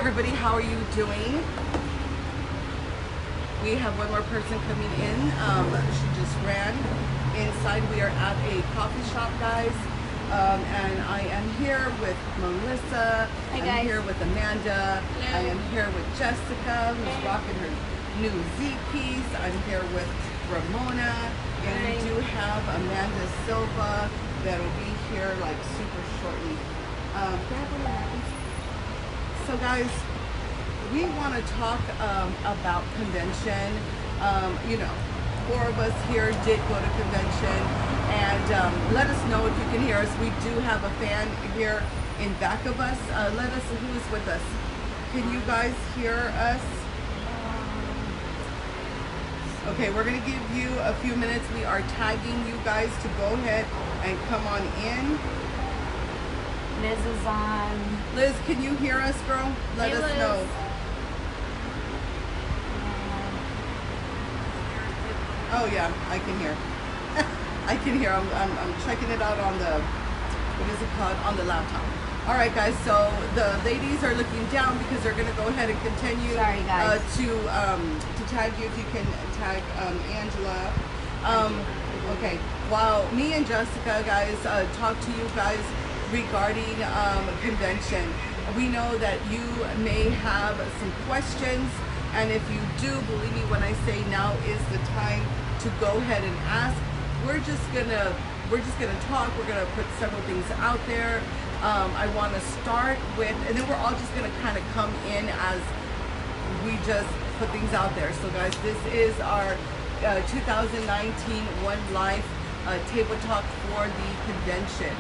everybody, how are you doing? We have one more person coming in. She just ran. Inside we are at a coffee shop, guys. And I am here with Melissa. Hi, I'm guys. here with Amanda. Hello. I am here with Jessica, who's rocking her new Z piece. I'm here with Ramona. And we do have Amanda Silva that'll be here like super shortly. So guys, we want to talk about convention. You know, 4 of us here did go to convention, and let us know if you can hear us. We do have a fan here in back of us. Let us know who is with us. Can you guys hear us? Okay, we're gonna give you a few minutes. We are tagging you guys to go ahead and come on in. Liz is on. Liz, can you hear us, girl? Let Hey, us Liz. know. Oh yeah, I can hear. I can hear. I'm checking it out on the, what is it called, on the laptop. All right, guys. So the ladies are looking down because they're gonna go ahead and continue. Sorry, guys. To tag you. If you can tag Angela. Okay. While me and Jessica, guys, talk to you guys regarding convention. We know that you may have some questions, and if you do, believe me when I say now is the time to go ahead and ask. We're just gonna talk. We're gonna put several things out there. I want to start with, and then we're all just gonna kind of come in as we just put things out there. So guys, this is our 2019 One Life table talk for the convention.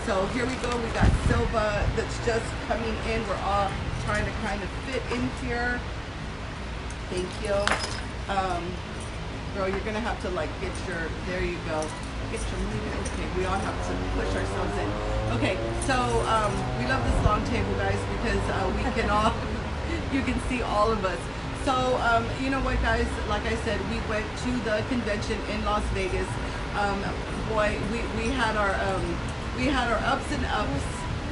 So here we go. We got Silva that's just coming in. We're all trying to kind of fit in here. Thank you. Girl, you're gonna have to like get your, there you go. Get your movement. Okay, we all have to push ourselves in. Okay, so we love this long table, guys, because we can all, you can see all of us. So you know what, guys, like I said, we went to the convention in Las Vegas. Boy, we had our ups and ups.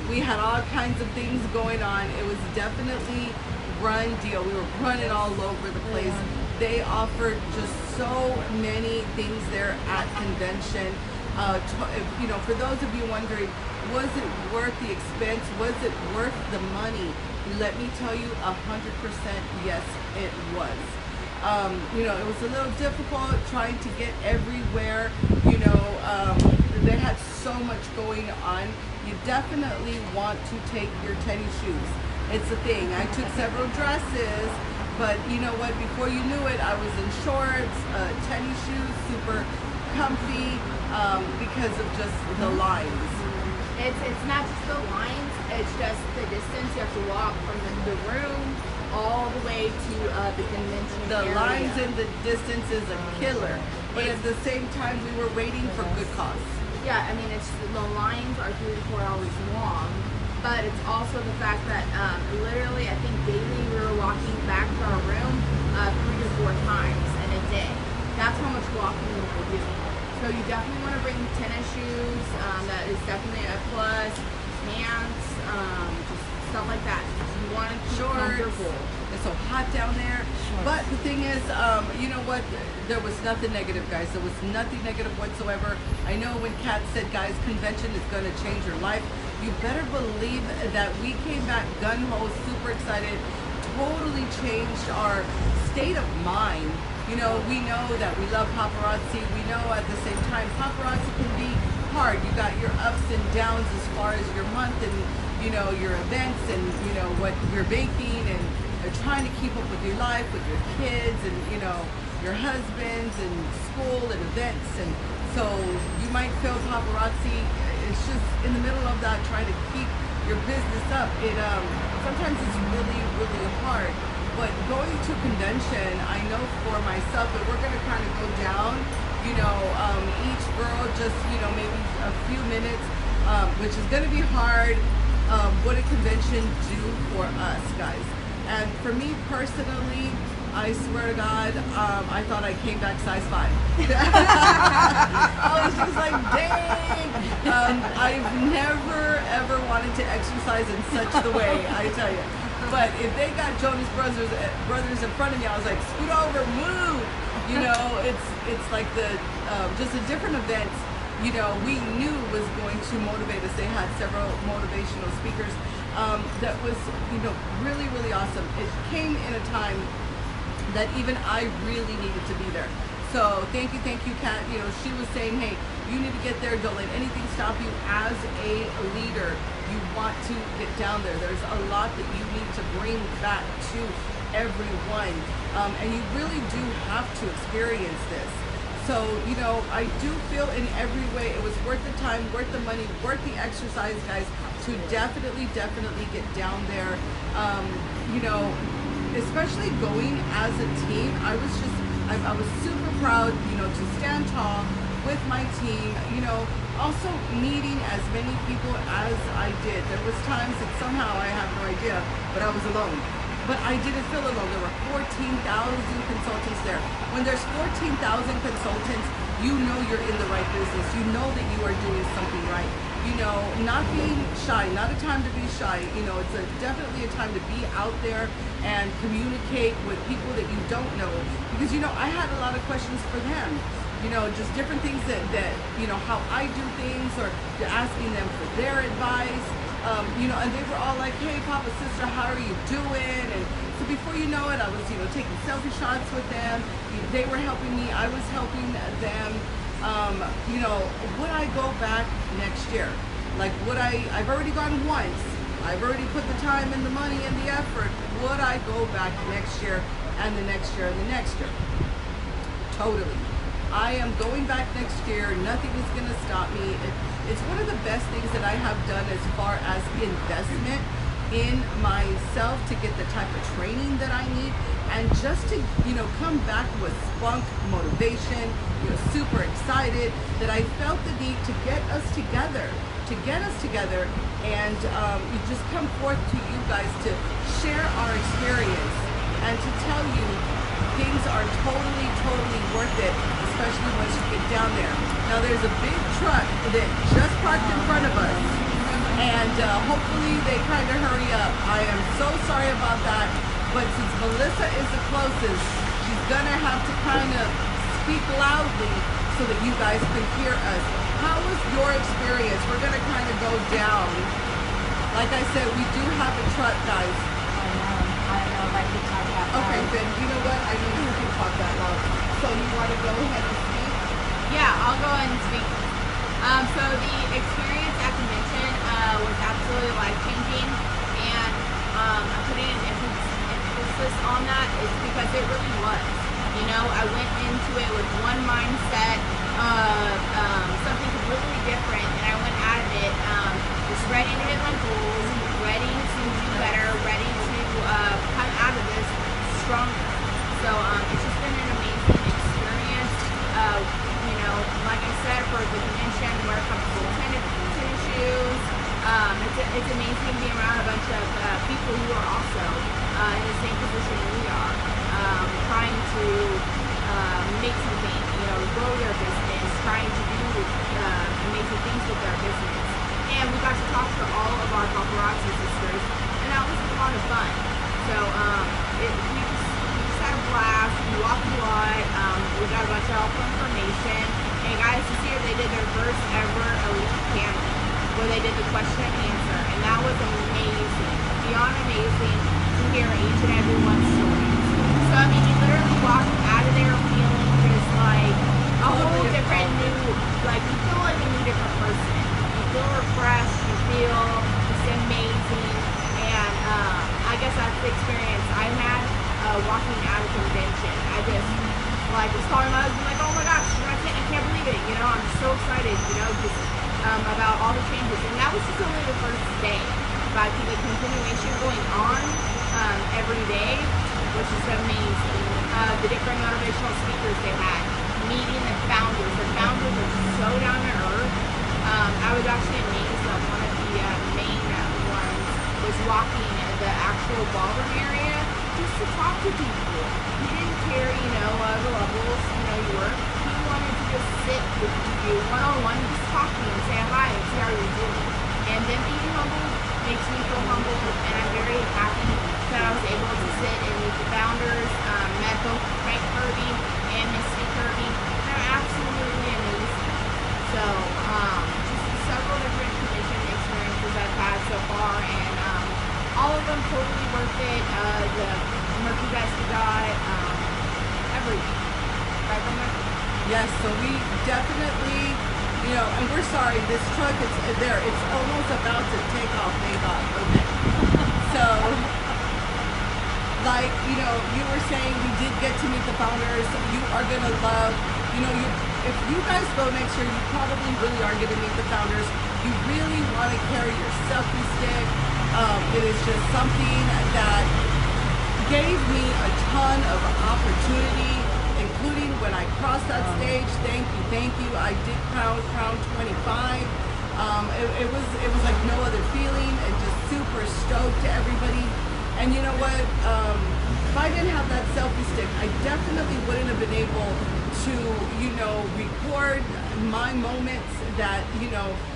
We had all kinds of things going on. It was definitely run deal. We were running all over the place. They offered just so many things there at convention. You know, for those of you wondering, was it worth the expense? Was it worth the money? Let me tell you, 100% yes, it was. You know, it was a little difficult trying to get everywhere. You know, they had so much going on. You definitely want to take your tennis shoes. It's a thing. I took several dresses, but you know what? Before you knew it, I was in shorts, tennis shoes, super comfy, because of just the lines. It's not just the lines, it's just the distance. You have to walk from the room all the way to the convention The area. lines and the distance is a killer, but at the same time, we were waiting for good cause. Yeah, I mean, it's the lines are 3 to 4 hours long, but it's also the fact that literally, I think daily we were walking back to our room 3 to 4 times in a day. That's how much walking we were doing. So you definitely want to bring tennis shoes. That is definitely a plus. Pants, just stuff like that. You want to keep comfortable. It's so hot down there. But the thing is, you know what? There was nothing negative, guys. There was nothing negative whatsoever. I know when Kat said, guys, convention is going to change your life. You better believe that we came back gun-ho, super excited, totally changed our state of mind. You know, we know that we love paparazzi. We know at the same time, paparazzi can be hard. You got your ups and downs as far as your month and, you know, your events and, you know, what you're baking and trying to keep up with your life, with your kids and, you know, your husbands and school and events. And so you might feel paparazzi, it's just in the middle of that trying to keep your business up. It sometimes it's really, really hard. But going to convention, I know for myself that we're gonna kind of go down, you know, each girl just, you know, maybe a few minutes, which is gonna be hard. What a convention do for us, guys. And for me personally, I swear to God, I thought I came back size 5. I was just like, dang. I've never ever wanted to exercise in such the way, I tell you. But if they got Jonas brothers in front of me, I was like, scoot over, move. You know, it's like the just the different events. You know, we knew was going to motivate us. They had several motivational speakers that was, you know, really, really awesome. It came in a time that even I really needed to be there. So thank you, Kat. You know, she was saying, hey, you need to get there. Don't let anything stop you. As a leader, you want to get down there. There's a lot that you need to bring back to everyone, and you really do have to experience this. So, you know, I do feel in every way it was worth the time, worth the money, worth the exercise, guys, to definitely get down there. You know, especially going as a team, I was super proud, you know, to stand tall with my team, you know, also meeting as many people as I did. There was times that somehow, I have no idea, but I was alone. But I didn't feel alone. There were 14,000 consultants there. When there's 14,000 consultants, you know you're in the right business. You know that you are doing something right. You know, not being shy, not a time to be shy. You know, it's definitely a time to be out there and communicate with people that you don't know. Because, you know, I had a lot of questions for them. You know, just different things that you know, how I do things, or asking them for their advice. You know, and they were all like, hey, Papa, sister, how are you doing? And so before you know it, I was, you know, taking selfie shots with them. They were helping me. I was helping them. You know, would I go back next year? Like, I've already gone once. I've already put the time and the money and the effort. Would I go back next year and the next year and the next year? Totally. I am going back next year. Nothing is going to stop me. It's one of the best things that I have done as far as investment in myself, to get the type of training that I need, and just to, you know, come back with spunk, motivation, you know, super excited that I felt the need to get us together, and you just come forth to you guys to share our experience and to tell you things are totally worth it, especially once you get down there. Now there's a big truck that just parked in front of us, and hopefully they kind of hurry up. I am so sorry about that, but since Melissa is the closest, she's gonna have to kind of speak loudly so that you guys can hear us. How was your experience? We're gonna kind of go down. Like I said, we do have a truck, guys. I don't know if I can talk that loud. Okay, then you know what? I know you can talk that loud. So you want to go ahead and speak? Yeah, I'll go ahead and speak. So the experience at convention was absolutely life-changing, and I'm putting an emphasis on that is because it really was. You know, I went into it with one mindset of something completely different, and I went out of it just ready to hit my goals, ready to do better, ready to come out of this stronger. So it's just been an amazing experience. You know, like I said, for the convention, wear comfortable tennis shoes. It's amazing being around a bunch of people who are also in the same position we are, trying to make something, you know, grow their business, trying to do amazing things with their business. And we got to talk to all of our paparazzi sisters, and that was a lot of fun. So we just had a blast. We walked a lot. We got a bunch of helpful information. And guys, this year they did their first ever elite panel, where they did the question and answer, and that was amazing, beyond amazing, to hear each and every one's stories. So I mean, you literally walk out of there feeling just like a whole different new, like you feel like a new different person. You feel refreshed. You feel just amazing, and I guess that's the experience I had walking out of convention. I just was calling my husband like, oh my gosh, I can't believe it. You know, I'm so excited. You know, just about all the changes, and that was just only the first day. But the continuation going on every day was just amazing. The different motivational speakers they had, meeting the founders. The founders are so down to earth. I was actually amazed that one of the main ones was walking the actual ballroom area just to talk to people. He didn't care, you know, the levels, you know, you were. He wanted to just sit with you one-on-one, just talking and say hi and see how you're doing. And then being humble makes me feel humble, and I'm very happy them totally worth it. The merchandise we got, everything. Right, Brenda? Yes, so we definitely, and we're sorry, this truck is there. It's almost about to take off. Thank God. Okay. So, like, you were saying, we did get to meet the founders. You are going to love, if you guys go next year, you probably really are going to meet the founders. You really want to carry your selfie stick. It is just something that gave me a ton of opportunity, including when I crossed that stage. Thank you. I did crown 25. It was like no other feeling, and just super stoked to everybody. And you know what? If I didn't have that selfie stick, I definitely wouldn't have been able to, record my moments that,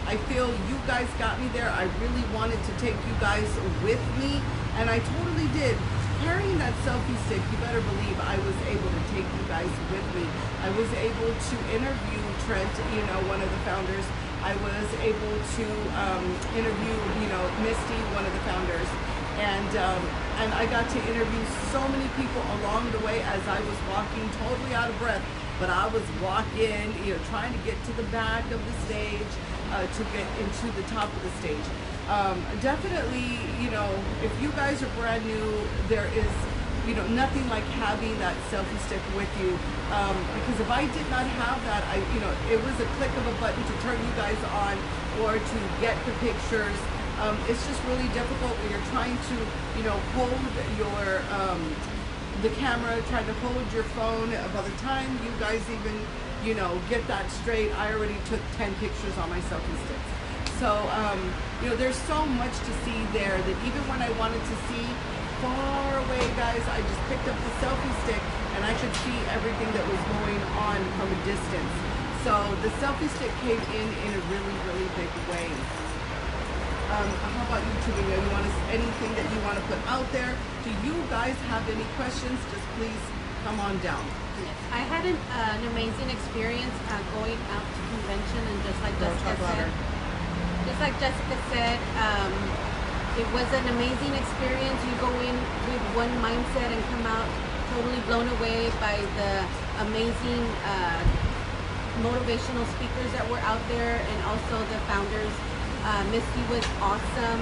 I feel you guys got me there. I really wanted to take you guys with me, and I totally did. Carrying that selfie stick, you better believe I was able to take you guys with me. I was able to interview Trent, one of the founders. I was able to interview, Misty, one of the founders. And I got to interview so many people along the way as I was walking, totally out of breath. But I was walking, trying to get to the back of the stage, to get into the top of the stage. Definitely, if you guys are brand new, there is, nothing like having that selfie stick with you. Because if I did not have that, it was a click of a button to turn you guys on or to get the pictures. It's just really difficult when you're trying to, hold your, the camera, trying to hold your phone. By the time you guys even, get that straight, I already took 10 pictures on my selfie sticks. So, there's so much to see there that even when I wanted to see far away, guys, I just picked up the selfie stick and I could see everything that was going on from a distance. So the selfie stick came in a really, really big way. How about you, Tavia? You want anything that you want to put out there? Do you guys have any questions? Just please come on down. Yes. I had an amazing experience going out to convention, and just like Jessica said, it was an amazing experience. You go in with one mindset and come out totally blown away by the amazing motivational speakers that were out there, and also the founders. Misty was awesome.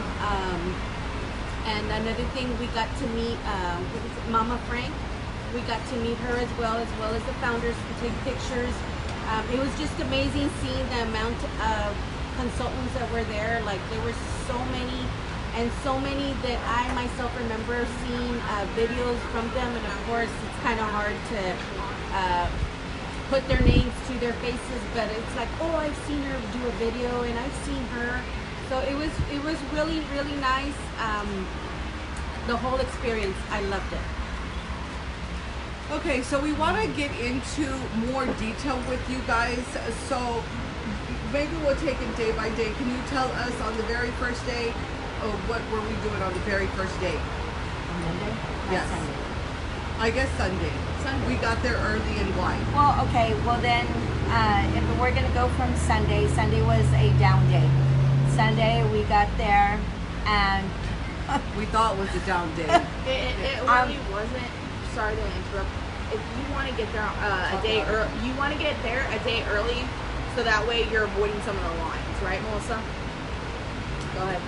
And another thing, we got to meet Mama Frank. We got to meet her as well as the founders, to take pictures. It was just amazing seeing the amount of consultants that were there. Like, there were so many that I myself remember seeing videos from them, and of course it's kind of hard to put their names to their faces, but it's like, oh, I've seen her do a video and I've seen her. So it was really, really nice. The whole experience, I loved it. Okay, so we want to get into more detail with you guys. So maybe we'll take it day by day. Can you tell us on the very first day, what were we doing on the very first day? On Monday? Yes. Sunday. I guess Sunday. We got there early, and why? Well, okay. Well, then, if we're going to go from Sunday, Sunday was a down day. Sunday, we got there, and we thought it was a down day. It really wasn't. Sorry to interrupt. If you want to get there a day early, so that way you're avoiding some of the lines, right, Melissa? Go ahead.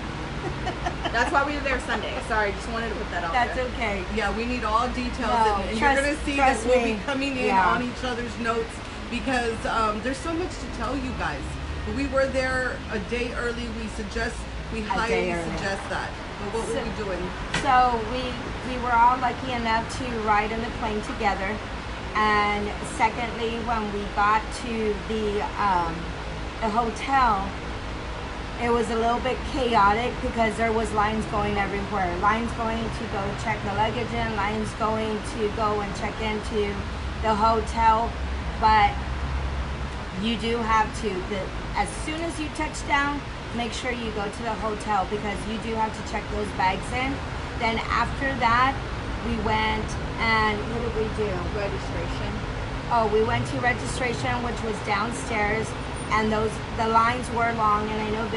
That's why we were there Sunday. Sorry, just wanted to put that out there. that's okay. Yeah, we need all details, No, and you're going to see that we'll be me. coming in on each other's notes, because there's so much to tell you guys. We were there a day early. We highly suggest that. But what were we doing? So we were all lucky enough to ride in the plane together. And secondly, when we got to the hotel, it was a little bit chaotic because there was lines going everywhere. Lines going to go check the luggage in, lines going to go and check into the hotel. But you do have to, as soon as you touch down, make sure you go to the hotel, because you do have to check those bags in. Then after that, we went and what did we do? Registration. Oh, we went to registration, which was downstairs. and the lines were long. And I know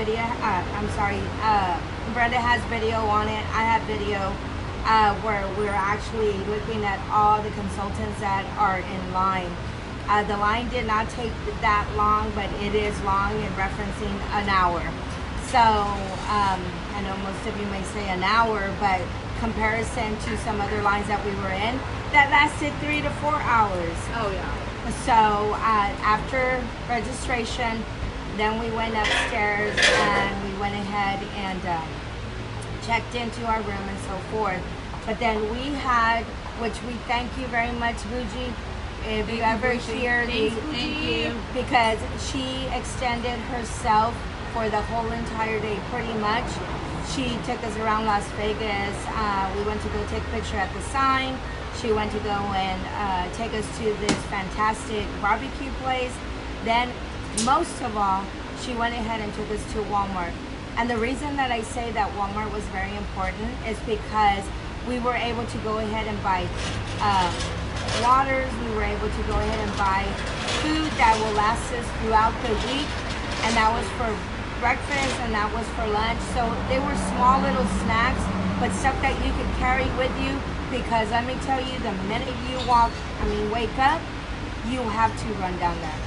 Brenda has video on it. I have video where we're actually looking at all the consultants that are in line. The line did not take that long, but it is long in referencing an hour. So I know most of you may say an hour, but comparison to some other lines that we were in, that lasted 3 to 4 hours. Oh yeah. So after registration, then we went upstairs and we went ahead and checked into our room and so forth. But then we had, which we thank you very much, Bougie, if you ever hear because she extended herself for the whole entire day pretty much. She took us around Las Vegas. We went to go take a picture at the sign. She went to go and take us to this fantastic barbecue place. Then, most of all, she went ahead and took us to Walmart. And the reason that I say that Walmart was very important is because we were able to go ahead and buy waters. We were able to go ahead and buy food that will last us throughout the week. And that was for breakfast and that was for lunch. So they were small little snacks, but stuff that you could carry with you, because let me tell you, the minute you wake up, you have to run down there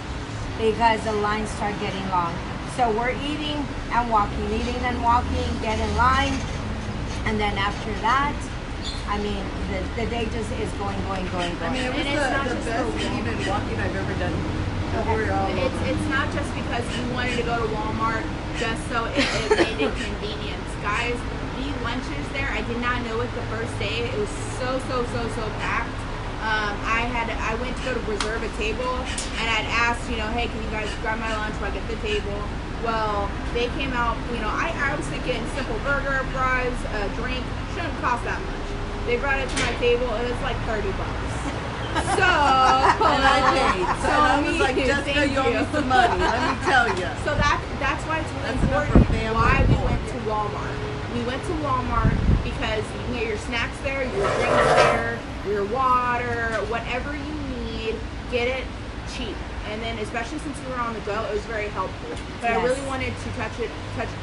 because the lines start getting long. So we're eating and walking, get in line, and then after that, I mean, the day just is going. I mean, it was the best eating and walking I've ever done. It's not just because you wanted to go to Walmart just so it made it convenience. Guys, the lunches there, I did not know it the first day. It was so packed. I went to go to reserve a table and I'd asked, hey, can you guys grab my lunch while I get the table? Well, they came out, I was thinking simple burger, fries, a drink, shouldn't cost that much. They brought it to my table, it was like $30. So, and I paid. So I was like, Jessica, you owe me some money. Let me tell you. So that's why it's really important why we went to Walmart. We went to Walmart because you can get your snacks there, your drinks there, your water, whatever you need, get it cheap. And then especially since we were on the go, it was very helpful. But yes. I really wanted to touch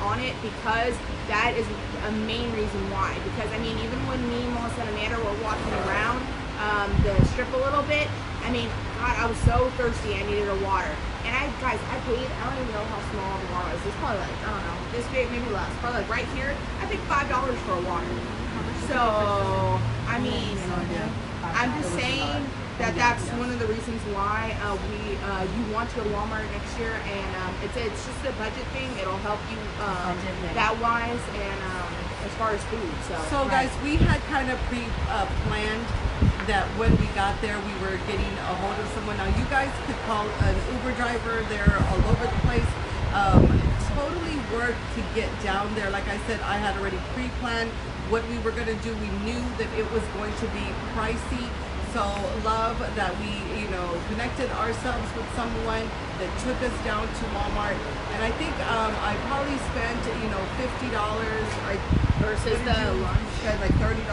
on it because that is a main reason why. Because I mean, even when me, Melissa, and Amanda were walking around the strip a little bit, I mean, God, I was so thirsty. I needed a water. And I paid, I don't even know how small the water was. It's probably like, I don't know, this big, maybe less. Probably like right here, I think $5 for a water. So, I mean, I'm just saying that's one of the reasons why you want to go to Walmart next year, and it's just a budget thing. It'll help you that wise and as far as food. So guys, we had kind of planned that when we got there, we were getting a hold of someone. Now, you guys could call an Uber driver. They're all over the place. Totally worked to get down there. Like I said, I had already pre-planned what we were going to do. We knew that it was going to be pricey. So love that we, connected ourselves with someone that took us down to Walmart. And I think I probably spent, $50 versus the lunch. Spent like $30.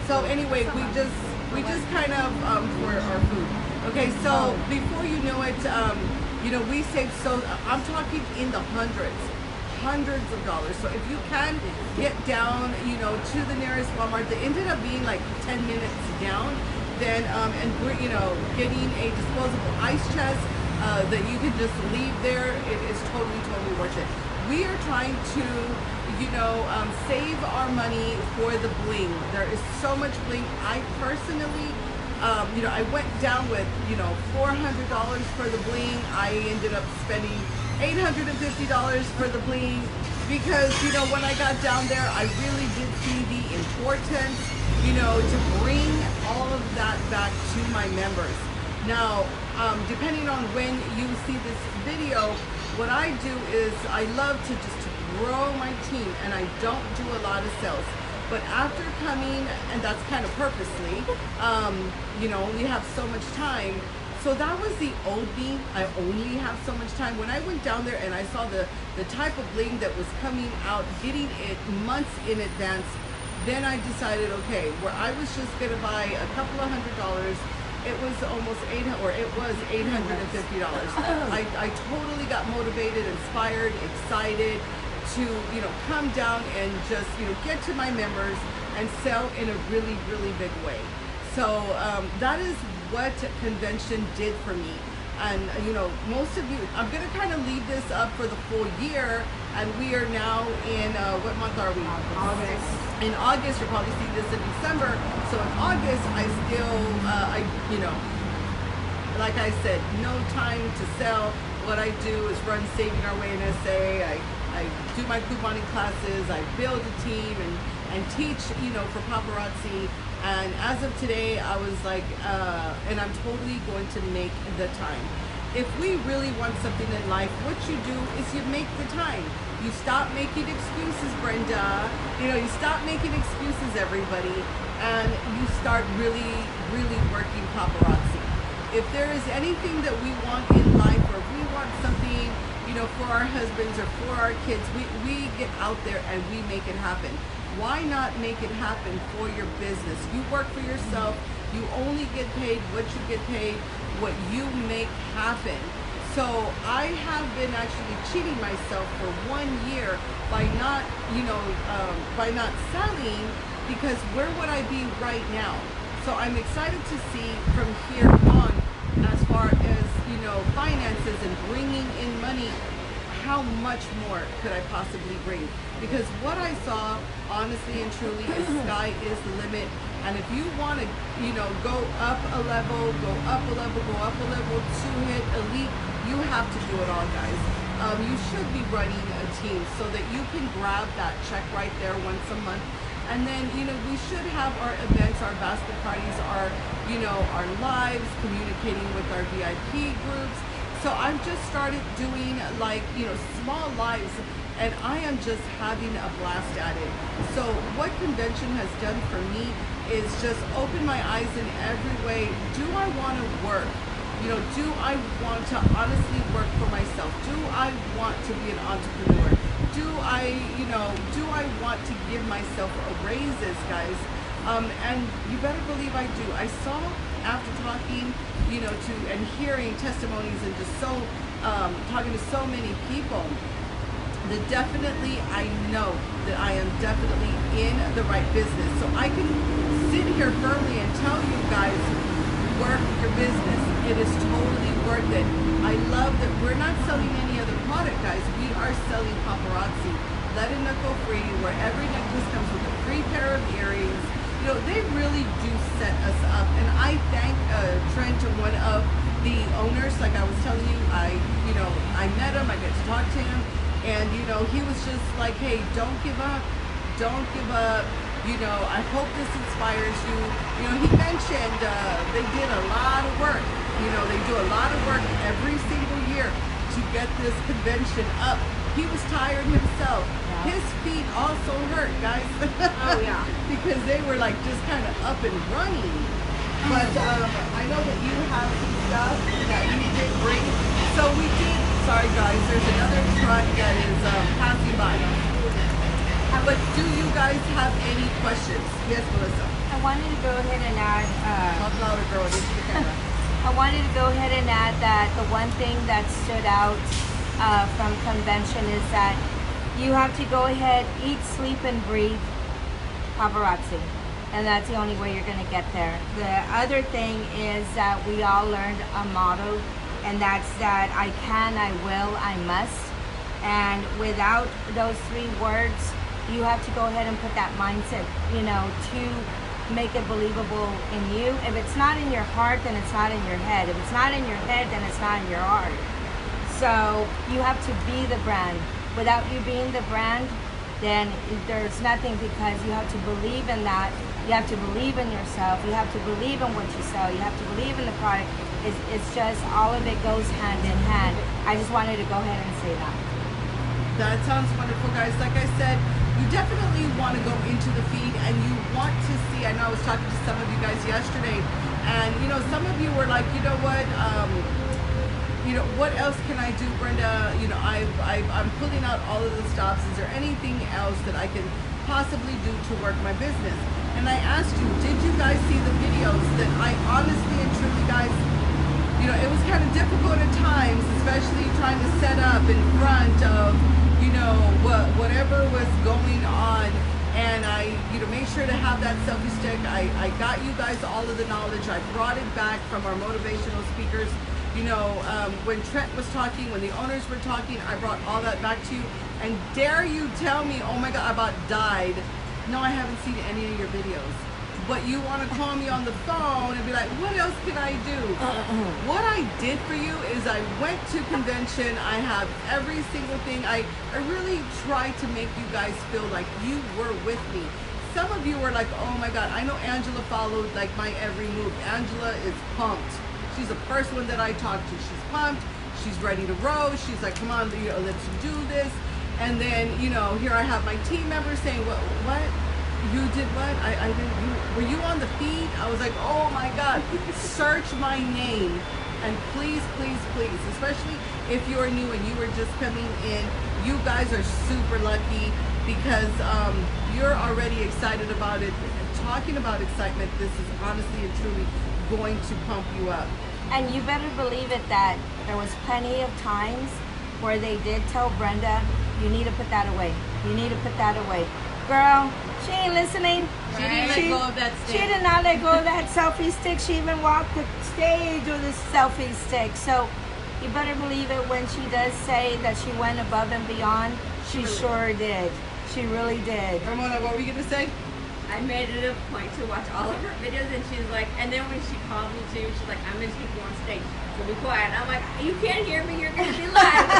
So anyway, we just kind of for our food. Okay, so before you know it, we saved, so I'm talking in the hundreds of dollars. So if you can get down, to the nearest Walmart, they ended up being like 10 minutes down. Then getting a disposable ice chest that you can just leave there, it is totally worth it. We are trying to save our money for the bling. There is so much bling. I personally, I went down with, $400 for the bling. I ended up spending $850 for the bling because, when I got down there, I really did see the importance, to bring all of that back to my members. Now, depending on when you see this video, what I do is I love to just grow my team, and I don't do a lot of sales. But after coming, and that's kind of purposely, we have so much time. So that was the old me. I only have so much time. When I went down there and I saw the type of bling that was coming out, getting it months in advance, then I decided, okay, where I was just gonna buy a couple of $100, it was almost $850. I totally got motivated, inspired, excited to, you know, come down and just, you know, get to my members and sell in a really, really big way. So that is what convention did for me. And you know, most of you, I'm gonna kind of leave this up for the full year, and we are now in what month are we? August. In August. You'll probably see this in December. So in August, I still, you know, like I said, no time to sell. What I do is run Saving Our Way in SA. I do my couponing classes. I build a team and teach, you know, for paparazzi. And as of today, I was like, and I'm totally going to make the time. If we really want something in life, what you do is you make the time. You stop making excuses, Brenda. You know, you stop making excuses, everybody, and you start really, really working paparazzi. If there is anything that we want in life, or if we want something, you know, for our husbands or for our kids, we get out there and we make it happen. Why not make it happen for your business? You work for yourself. You only get paid what you get paid, what you make happen. So I have been actually cheating myself for 1 year by not, you know, by not selling, because where would I be right now? So I'm excited to see from here on, as far as, you know, finances and bringing in money, how much more could I possibly bring? Because what I saw, honestly and truly, is sky is the limit. And if you want to, you know, go up a level, go up a level, go up a level to hit elite, you have to do it all, guys. You should be running a team so that you can grab that check right there once a month. And then, you know, we should have our events, our basket parties, our, you know, our lives, communicating with our VIP groups. So I've just started doing, like, you know, small lives, and I am just having a blast at it. So what convention has done for me is just open my eyes in every way. Do I want to work? You know, do I want to honestly work for myself? Do I want to be an entrepreneur? Do I, you know, do I want to give myself raises, guys? And you better believe I do. I saw, after talking, you know, to and hearing testimonies and just so talking to so many people, that definitely I know that I am definitely in the right business. So I can sit here firmly and tell you guys, work your business. It is totally worth it. I love that we're not selling any other product, guys. We are selling paparazzi. Let a knuckle free, where every necklace comes with a free pair of earrings. You know, they really do set us up. And I thank Trent, one of the owners. Like I was telling you, you know, I met him, I get to talk to him, and you know, he was just like, hey, don't give up, don't give up. You know, I hope this inspires you. You know, he mentioned they did a lot of work. You know, they do a lot of work every single year to get this convention up. He was tired himself. Yeah. His feet also hurt, guys. Oh yeah. Because they were like just kind of up and running. But I know that you have some stuff that you did bring. So we did, sorry guys, there's another truck that is passing by. But do you guys have any questions? Yes, Melissa. I wanted to go ahead and add. Talk louder, girl. This is the camera. I wanted to go ahead and add that the one thing that stood out from convention is that you have to go ahead, eat, sleep, and breathe paparazzi. And that's the only way you're going to get there. The other thing is that we all learned a motto, and that's that I can, I will, I must. And without those 3 words, you have to go ahead and put that mindset, you know, to make it believable in you. If it's not in your heart, then it's not in your head. If it's not in your head, then it's not in your heart. So you have to be the brand. Without you being the brand, then there's nothing, because you have to believe in that. You have to believe in yourself. You have to believe in what you sell. You have to believe in the product. It's just, all of it goes hand in hand. I just wanted to go ahead and say that. That sounds wonderful, guys. Like I said, you definitely want to go into the feed, and you want to see, I know I was talking to some of you guys yesterday, and you know, some of you were like, you know what, you know, what else can I do, Brenda? You know, I'm pulling out all of the stops. Is there anything else that I can possibly do to work my business? And I asked you, did you guys see the videos that I honestly and truly, guys, you know, it was kind of difficult at times, especially trying to set up in front of, you know, whatever was going on. And I, you know, made sure to have that selfie stick. I got you guys all of the knowledge. I brought it back from our motivational speakers. You know, when Trent was talking, when the owners were talking, I brought all that back to you. And dare you tell me, oh my God, I about died. No, I haven't seen any of your videos. But you want to call me on the phone and be like, what else can I do? What I did for you is I went to convention. I have every single thing. I really tried to make you guys feel like you were with me. Some of you were like, oh my God, I know Angela followed like my every move. Angela is pumped. She's the first one that I talked to. She's pumped. She's ready to row. She's like, come on, you know, let's do this. And then, you know, here I have my team members saying, what? You did what? I didn't. Were you on the feed? I was like, oh my God, search my name. And please, please, please, especially if you're new and you were just coming in, you guys are super lucky because you're already excited about it. Talking about excitement, this is honestly and truly going to pump you up. And you better believe it that there was plenty of times where they did tell Brenda, you need to put that away. You need to put that away. Girl, she ain't listening. She didn't let go of that stick. She did not let go of that selfie stick. She even walked the stage with a selfie stick. So you better believe it when she does say that she went above and beyond. She sure did. She really did. Ramona, what were you going to say? I made it a point to watch all of her videos, and she's like, and then when she called me too, she's like, I'm going to take you on stage, so be quiet. And I'm like, you can't hear me, you're going to be live.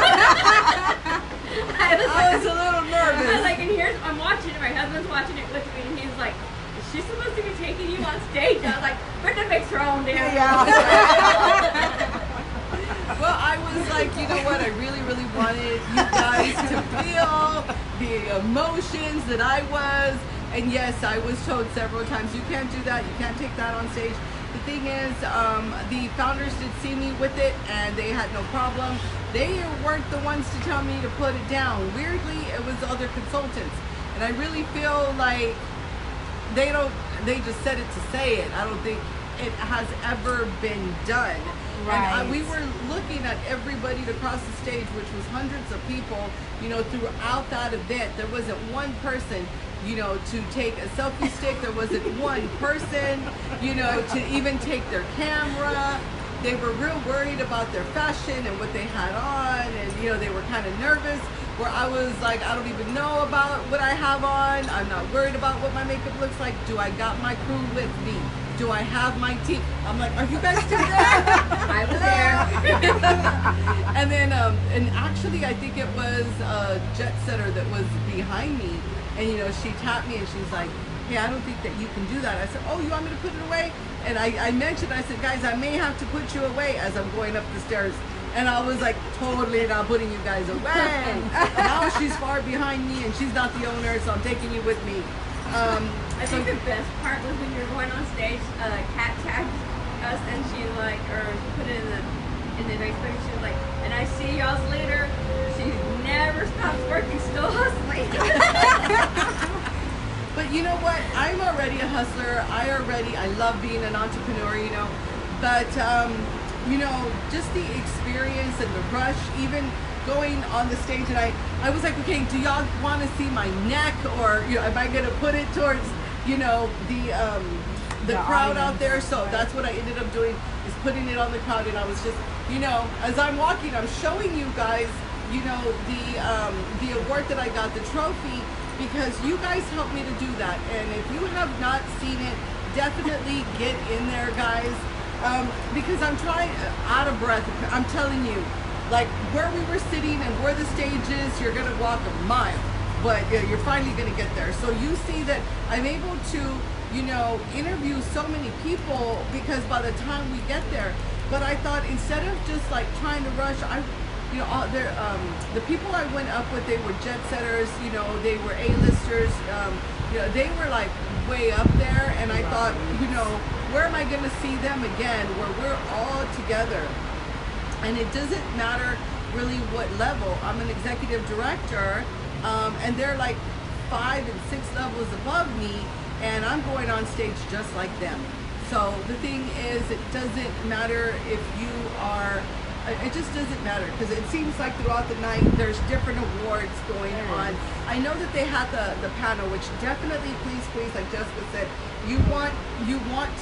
I was a little nervous. I was like, and here's, I'm watching it, my husband's watching it with me, and he's like, is she supposed to be taking you on stage? I was like, Brenda makes her own damn Well, I was like, you know what? I really, really wanted you guys to feel the emotions that I was. And yes, I was told several times, you can't do that. You can't take that on stage. The thing is, the founders did see me with it and they had no problem. They weren't the ones to tell me to put it down. Weirdly, it was other consultants. And I really feel like they just said it to say it. I don't think it has ever been done. Right. And we were looking at everybody across the stage, which was hundreds of people, you know, throughout that event. There wasn't one person, you know, to take a selfie stick. There wasn't one person, you know, to even take their camera. They were real worried about their fashion and what they had on, and you know, they were kind of nervous. Where I was like, I don't even know about what I have on. I'm not worried about what my makeup looks like. Do I got my crew with me? Do I have my team? I'm like, are you guys still there? I was there. And then, and actually, I think it was a jet setter that was behind me. And, you know, she tapped me and she's like, hey, I don't think that you can do that. I said, oh, you want me to put it away? And I mentioned, I said, guys, I may have to put you away as I'm going up the stairs. And I was like, totally not putting you guys away. Now she's far behind me and she's not the owner, so I'm taking you with me. I think the best part was when you were going on stage, Kat tagged us and she like, or put it in the Facebook, she was like, and I see y'all's later. She never stops working, still hustling. But you know what? I'm already a hustler. I love being an entrepreneur, you know. But, you know, just the experience and the rush, even going on the stage, and I was like, okay, do y'all want to see my neck, or you know, am I gonna put it towards, you know, the crowd out there? So that's what I ended up doing, is putting it on the crowd. And I was just, you know, as I'm walking, I'm showing you guys, you know, the award that I got, the trophy, because you guys helped me to do that. And if you have not seen it, definitely get in there, guys, because I'm trying, out of breath. I'm telling you, like where we were sitting and where the stage is, you're gonna walk a mile, but you're finally gonna get there. So you see that I'm able to, you know, interview so many people, because by the time we get there, but I thought instead of just like trying to rush, you know, the people I went up with, they were jet setters, you know, they were A-listers, you know, they were like way up there, and I thought, you know, where am I gonna see them again, where we're all together? And it doesn't matter really what level. I'm an executive director, and they're like 5 and 6 levels above me. and I'm going on stage just like them. So the thing is, it doesn't matter if you are, it just doesn't matter, because it seems like throughout the night there's different awards going on. I know that they had the panel, which definitely, please, like Jessica said, you want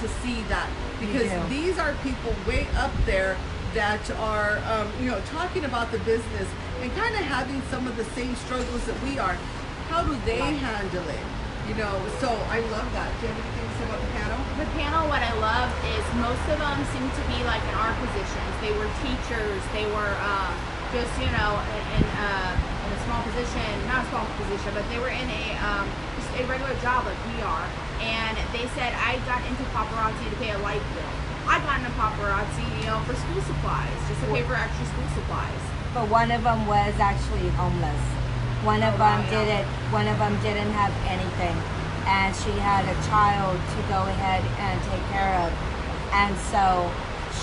to see that, because these are people way up there that are talking about the business and kind of having some of the same struggles that we are. How do they handle it? So I love that. Do you have anything to say about the panel? The panel, what I love is most of them seem to be like in our positions. They were teachers. They were just in a small position, not a small position, but they were in just a regular job like we are. And they said, I got into paparazzi to pay a light bill. I got into paparazzi, for school supplies, just to pay for extra school supplies. But one of them was actually homeless. One of them didn't have anything, and she had a child to go ahead and take care of. And so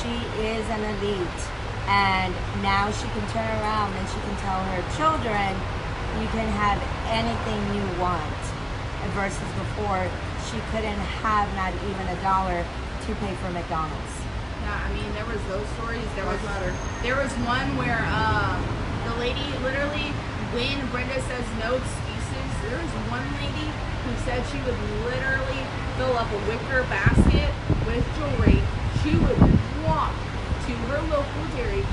she is an elite, and now she can turn around and she can tell her children, you can have anything you want, versus before she couldn't have not even $1 to pay for McDonald's. Yeah, I mean, there was those stories. There was one where the lady literally, when Brenda says no excuses, there was one lady who said she would literally fill up a wicker basket with jewelry. She would walk to her local dairy,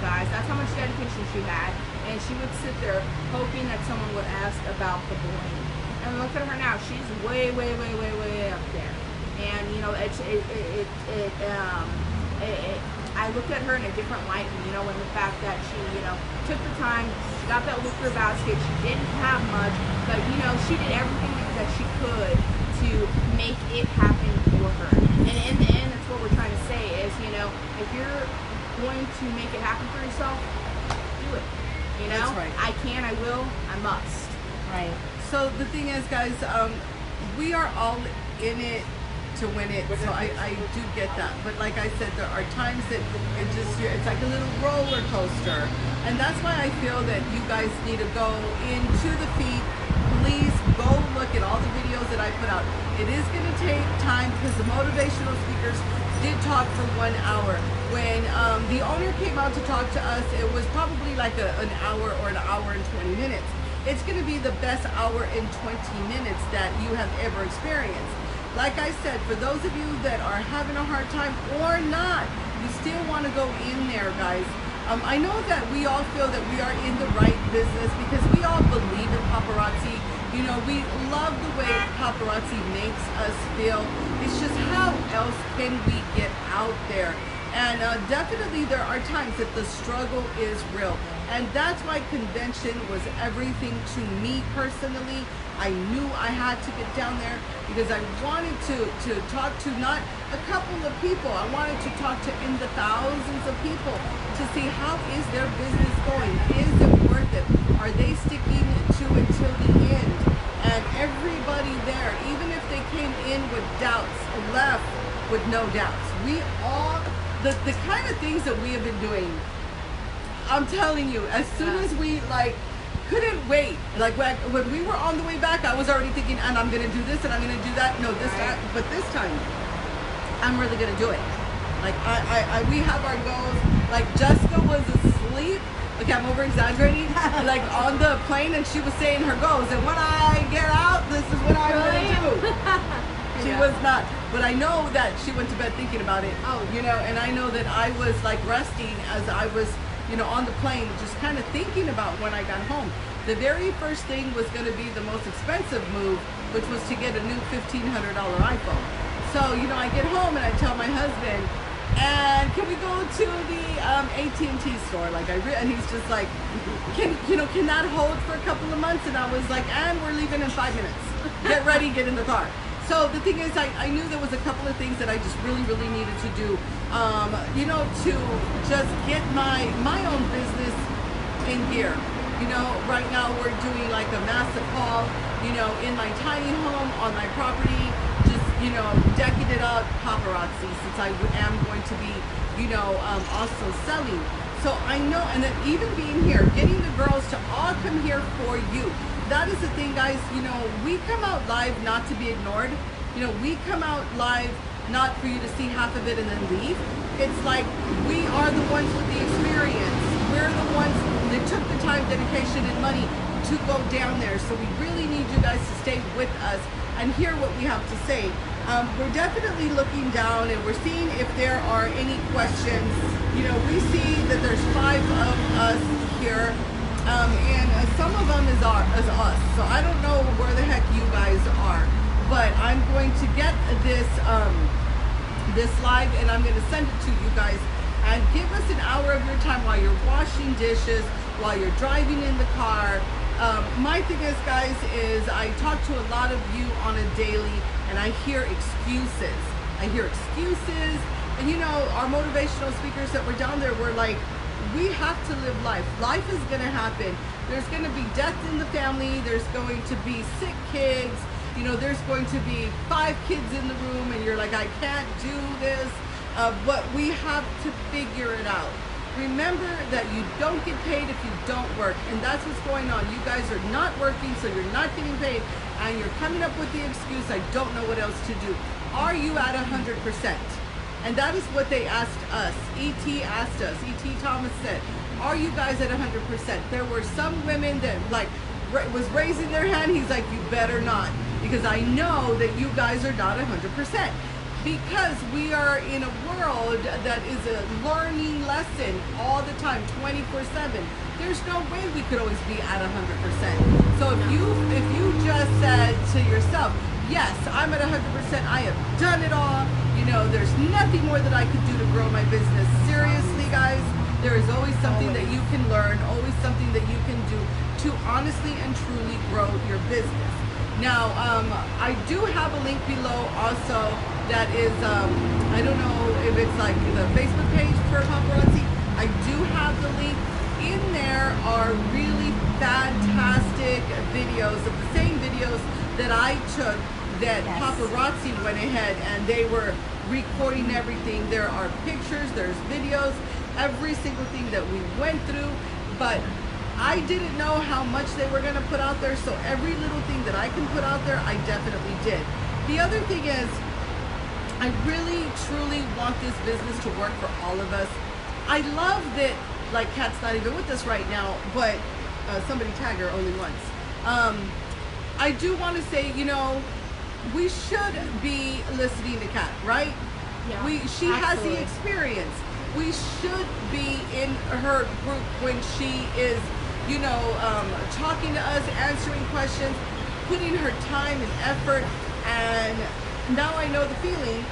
guys. That's how much dedication she had. And she would sit there hoping that someone would ask about the bling. And look at her now. She's way up there. And I looked at her in a different light, in the fact that she, took the time, she got that wicker basket, she didn't have much, but, she did everything that she could to make it happen for her. And in the end, that's what we're trying to say is, if you're going to make it happen for yourself, do it. That's right. I can, I will, I must. Right. So the thing is, guys, we are all in it to win it, so I do get that. But like I said, there are times that it's like a little roller coaster, and that's why I feel that you guys need to go into the feed. Please go look at all the videos that I put out. It is going to take time, because the motivational speakers did talk for 1 hour. When the owner came out to talk to us, it was probably like an hour or an hour and 20 minutes. It's going to be the best hour and 20 minutes that you have ever experienced. Like I said, for those of you that are having a hard time or not, you still want to go in there, guys. I know that we all feel that we are in the right business because we all believe in paparazzi. We love the way paparazzi makes us feel. It's just how else can we get out there? And definitely there are times that the struggle is real. And that's why convention was everything to me personally. I knew I had to get down there because I wanted to talk to not a couple of people. I wanted to talk to in the thousands of people to see how is their business going. Is it worth it? Are they sticking to it till the end? And everybody there, even if they came in with doubts, left with no doubts. We all, the kind of things that we have been doing, I'm telling you, as soon as we couldn't wait. Like when we were on the way back, I was already thinking, and I'm gonna do this and I'm gonna do that. No, this time, but this time, I'm really gonna do it. Like we have our goals. Like Jessica was asleep. Okay, I'm over exaggerating. Like on the plane, and she was saying her goals. And when I get out, this is what I'm gonna do. She was not, but I know that she went to bed thinking about it. Oh, and I know that I was resting as I was, on the plane, just kind of thinking about when I got home. The very first thing was going to be the most expensive move, which was to get a new $1,500 iPhone. So, I get home and I tell my husband, and can we go to the AT&T store? And he's just like, can that hold for a couple of months? And I was like, and we're leaving in 5 minutes. Get ready, get in the car. So the thing is, I knew there was a couple of things that I just really needed to do, to just get my own business in gear. Right now we're doing like a massive haul, in my tiny home on my property, just, decking it up, paparazzi, since I am going to be, also selling. So I know, and then even being here, getting the girls to all come here for you. that is the thing, guys. You know, we come out live not to be ignored. You know, we come out live not for you to see half of it and then leave. It's like we are the ones with the experience. We're the ones that took the time, dedication, and money to go down there. So we really need you guys to stay with us and hear what we have to say. We're definitely looking down and we're seeing if there are any questions. You know, we see that there's 5 of us here, and some of them is us. So I don't know where the heck you guys are, but I'm going to get this this live and I'm going to send it to you guys. And give us an hour of your time while you're washing dishes, while you're driving in the car. My thing is, guys, is I talk to a lot of you on a daily and I hear excuses. And you know, our motivational speakers that were down there were like, we have to live life. Life is going to happen. There's going to be death in the family. There's going to be sick kids. You know, there's going to be 5 kids in the room and you're like, I can't do this. But we have to figure it out. Remember that you don't get paid if you don't work, and that's what's going on. You guys are not working, so you're not getting paid, and you're coming up with the excuse, I don't know what else to do. Are you at 100%? And that is what they asked us. E.T. asked us. E.T. Thomas said, are you guys at 100%? There were some women that like was raising their hand. He's like, you better not, because I know that you guys are not 100%. Because we are in a world that is a learning lesson all the time, 24/7. There's no way we could always be at 100%. So if you just said to yourself, yes, I'm at 100%, I have done it all, you know, there's nothing more that I could do to grow my business. Seriously, guys, there is always something that you can learn, always something that you can do to honestly and truly grow your business. Now, I do have a link below also that is, I don't know if it's like the Facebook page for Paparazzi. I do have the link. In there are really fantastic videos of the same videos that I took that Paparazzi went ahead and they were recording everything. There are pictures, there's videos, every single thing that we went through, but I didn't know how much they were going to put out there, so every little thing that I can put out there, I definitely did. The other thing is, I really, truly want this business to work for all of us. I love that, like, Kat's not even with us right now, but somebody tagged her only once. I do want to say, you know, we should be listening to Kat, right? Yeah, she has the experience. We should be in her group when she is, you know, talking to us, answering questions, putting her time and effort. And now I know the feeling,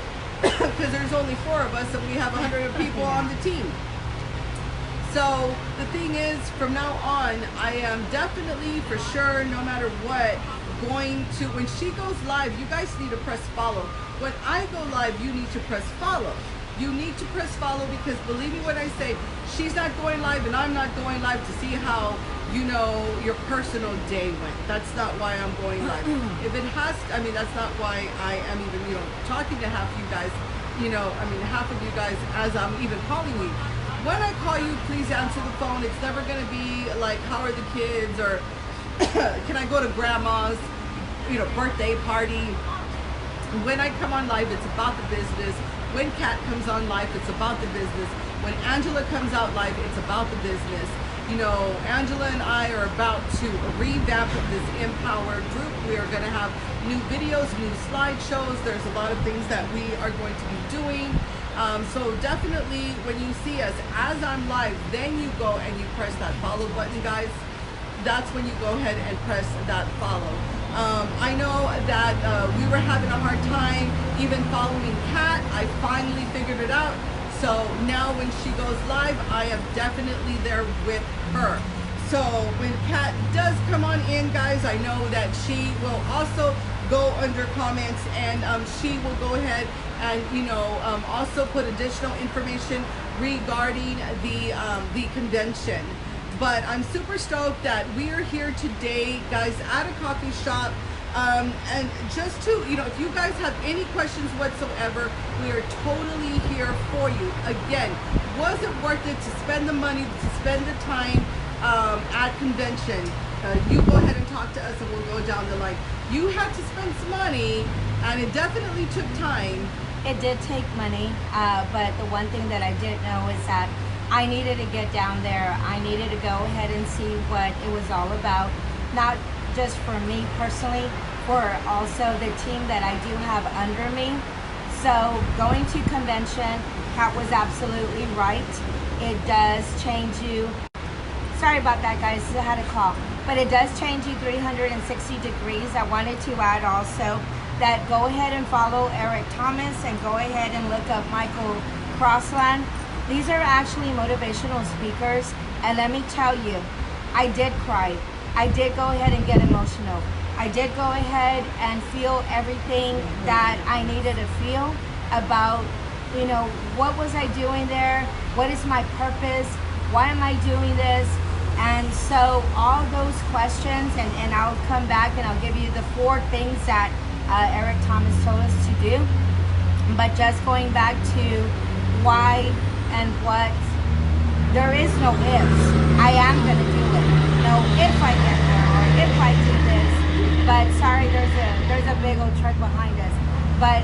because there's only 4 of us and we have 100 people on the team. So the thing is, from now on, I am definitely, for sure, no matter what, going to, when she goes live, you guys need to press follow. When I go live, you need to press follow. You need to press follow, because believe me when I say, she's not going live and I'm not going live to see how, you know, your personal day went. That's not why I'm going live. If it has, I mean, that's not why I am even, you know, talking to half you guys, you know, I mean, half of you guys as I'm even calling you. When I call you, please answer the phone. It's never going to be like, how are the kids, or can I go to grandma's, you know, birthday party. When I come on live, it's about the business. When Kat comes on live, it's about the business. When Angela comes out live, it's about the business. You know, Angela and I are about to revamp this Empower group. We are going to have new videos, new slideshows. There's a lot of things that we are going to be doing. So definitely when you see us as I'm live, then you go and you press that follow button, guys. That's when you go ahead and press that follow. I know that we were having a hard time even following Kat. I finally figured it out. So now when she goes live, I am definitely there with her. So when Kat does come on in, guys, I know that she will also go under comments, and she will go ahead and, you know, also put additional information regarding the convention. But I'm super stoked that we are here today, guys, at a coffee shop. And just to, you know, if you guys have any questions whatsoever, we are totally here for you. Again, was it worth it to spend the money, to spend the time at convention? you go ahead and talk to us and we'll go down the line. You had to spend some money and it definitely took time. It did take money, but the one thing that I did know is that I needed to get down there. I needed to go ahead and see what it was all about, not just for me personally, for also the team that I do have under me. So going to convention, Kat was absolutely right. It does change you. Sorry about that, guys, I had a call. But it does change you 360 degrees. I wanted to add also that go ahead and follow Eric Thomas and go ahead and look up Michael Crossland. These are actually motivational speakers. And let me tell you, I did cry. I did go ahead and get emotional. I did go ahead and feel everything that I needed to feel about, you know, what was I doing there? What is my purpose? Why am I doing this? And so all those questions, and I'll come back and I'll give you the 4 things that Eric Thomas told us to do. But just going back to why and what, there is no ifs. I am going to do it. No if I get there or if I do this. But sorry, there's a big old truck behind us. But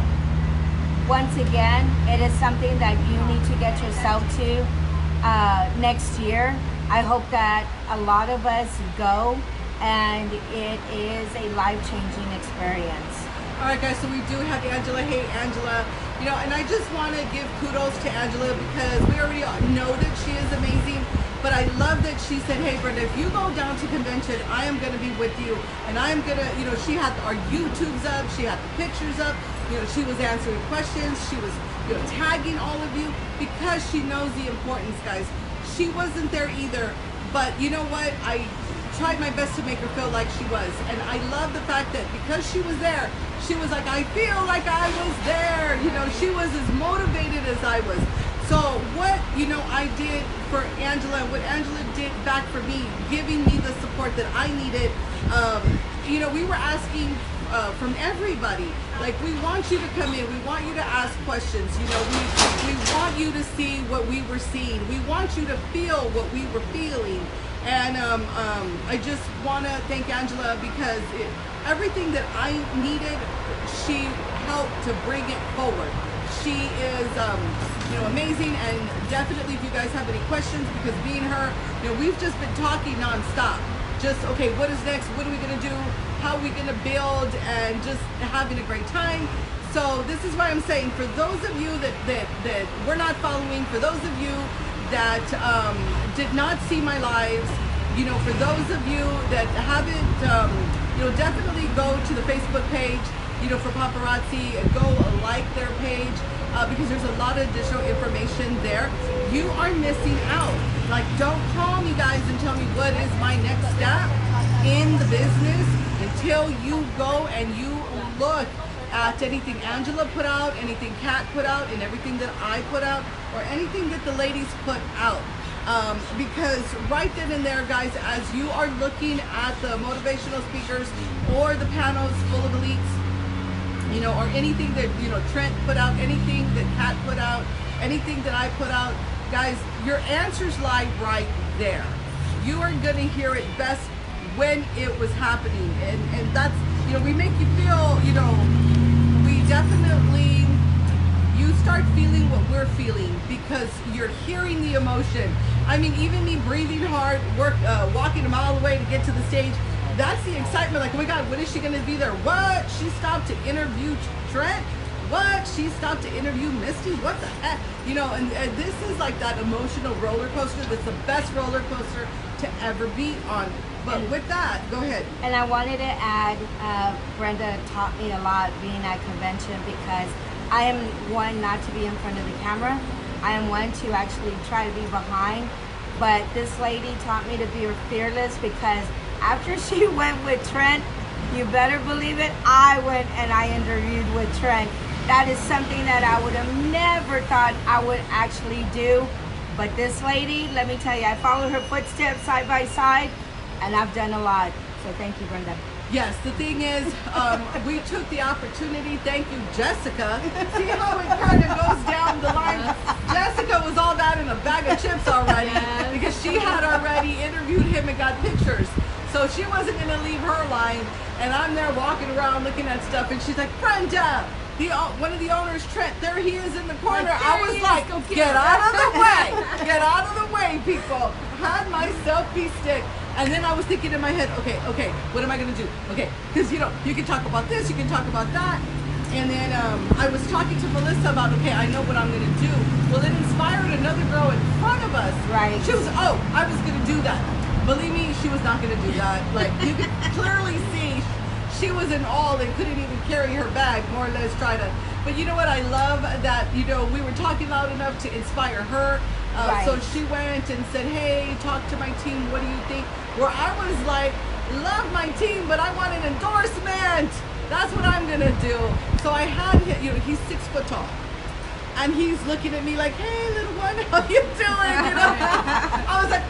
once again, it is something that you need to get yourself to next year. I hope that a lot of us go, and it is a life-changing experience. All right, guys, so we do have Angela. Hey, Angela. You know, and I just want to give kudos to Angela because we already know that she is amazing. But I love that she said, hey, Brenda, if you go down to convention, I am going to be with you. And I am going to, you know, she had our YouTubes up. She had the pictures up. You know, she was answering questions. She was, you know, tagging all of you because she knows the importance, guys. She wasn't there either. But you know what? I tried my best to make her feel like she was. And I love the fact that because she was there, she was like, I feel like I was there. You know, she was as motivated as I was. So what, you know, I did for Angela, what Angela did back for me, giving me the support that I needed, you know, we were asking from everybody, like, we want you to come in, we want you to ask questions, you know, we want you to see what we were seeing, we want you to feel what we were feeling. And I just want to thank Angela because everything that I needed, she helped to bring it forward. She is, you know, amazing, and definitely if you guys have any questions, because me and her, you know, we've just been talking nonstop. Just, okay, what is next? What are we going to do? How are we going to build? And just having a great time. So this is why I'm saying, for those of you that we're not following, for those of you that did not see my lives, you know, for those of you that haven't, you know, definitely go to the Facebook page, you know, for Paparazzi, and go like their page because there's a lot of additional information there. You are missing out. Like, don't call me, guys, and tell me what is my next step in the business until you go and you look at anything Angela put out, anything Kat put out, and everything that I put out, or anything that the ladies put out. Because right then and there, guys, as you are looking at the motivational speakers or the panels full of elites, you know, or anything that, you know, Trent put out, anything that Kat put out, anything that I put out, guys, your answers lie right there. You are going to hear it best when it was happening. And that's, you know, we make you feel, you know, we definitely, you start feeling what we're feeling because you're hearing the emotion. I mean, even me breathing hard, walking a mile away to get to the stage, that's the excitement. Like, oh my God, when is she going to be there? What? She stopped to interview Trent? What? She stopped to interview Misty? What the heck? You know, and this is like that emotional roller coaster. That's the best roller coaster to ever be on. But with that, go ahead. And I wanted to add, Brenda taught me a lot being at convention because I am one not to be in front of the camera. I am one to actually try to be behind. But this lady taught me to be fearless because after she went with Trent, you better believe it, I went and I interviewed with Trent. That is something that I would have never thought I would actually do. But this lady, let me tell you, I followed her footsteps side by side, and I've done a lot. So thank you, Brenda. Yes, the thing is, we took the opportunity. Thank you, Jessica. See how it kind of goes down the line? Jessica was all that in a bag of chips already because she had already interviewed him and got pictures. So she wasn't gonna leave her line, and I'm there walking around looking at stuff, and she's like, Brenda, one of the owners, Trent, there he is in the corner. I was like, get out of the way, get out of the way, people. Had my selfie stick. And then I was thinking in my head, okay, what am I gonna do? Okay, because you can talk about this, you can talk about that. And then I was talking to Melissa about, okay, I know what I'm gonna do. Well, it inspired another girl in front of us. Right. She was, I was gonna do that. Believe me, she was not gonna do that. Like, you could clearly see she was in awe and couldn't even carry her bag, more or less try to. But you know what, I love that, we were talking loud enough to inspire her. Right. So she went and said, hey, talk to my team, what do you think? Where I was like, love my team, but I want an endorsement. That's what I'm gonna do. So I had him, he's 6 foot tall. And he's looking at me like, hey, little one, how you doing? I was like,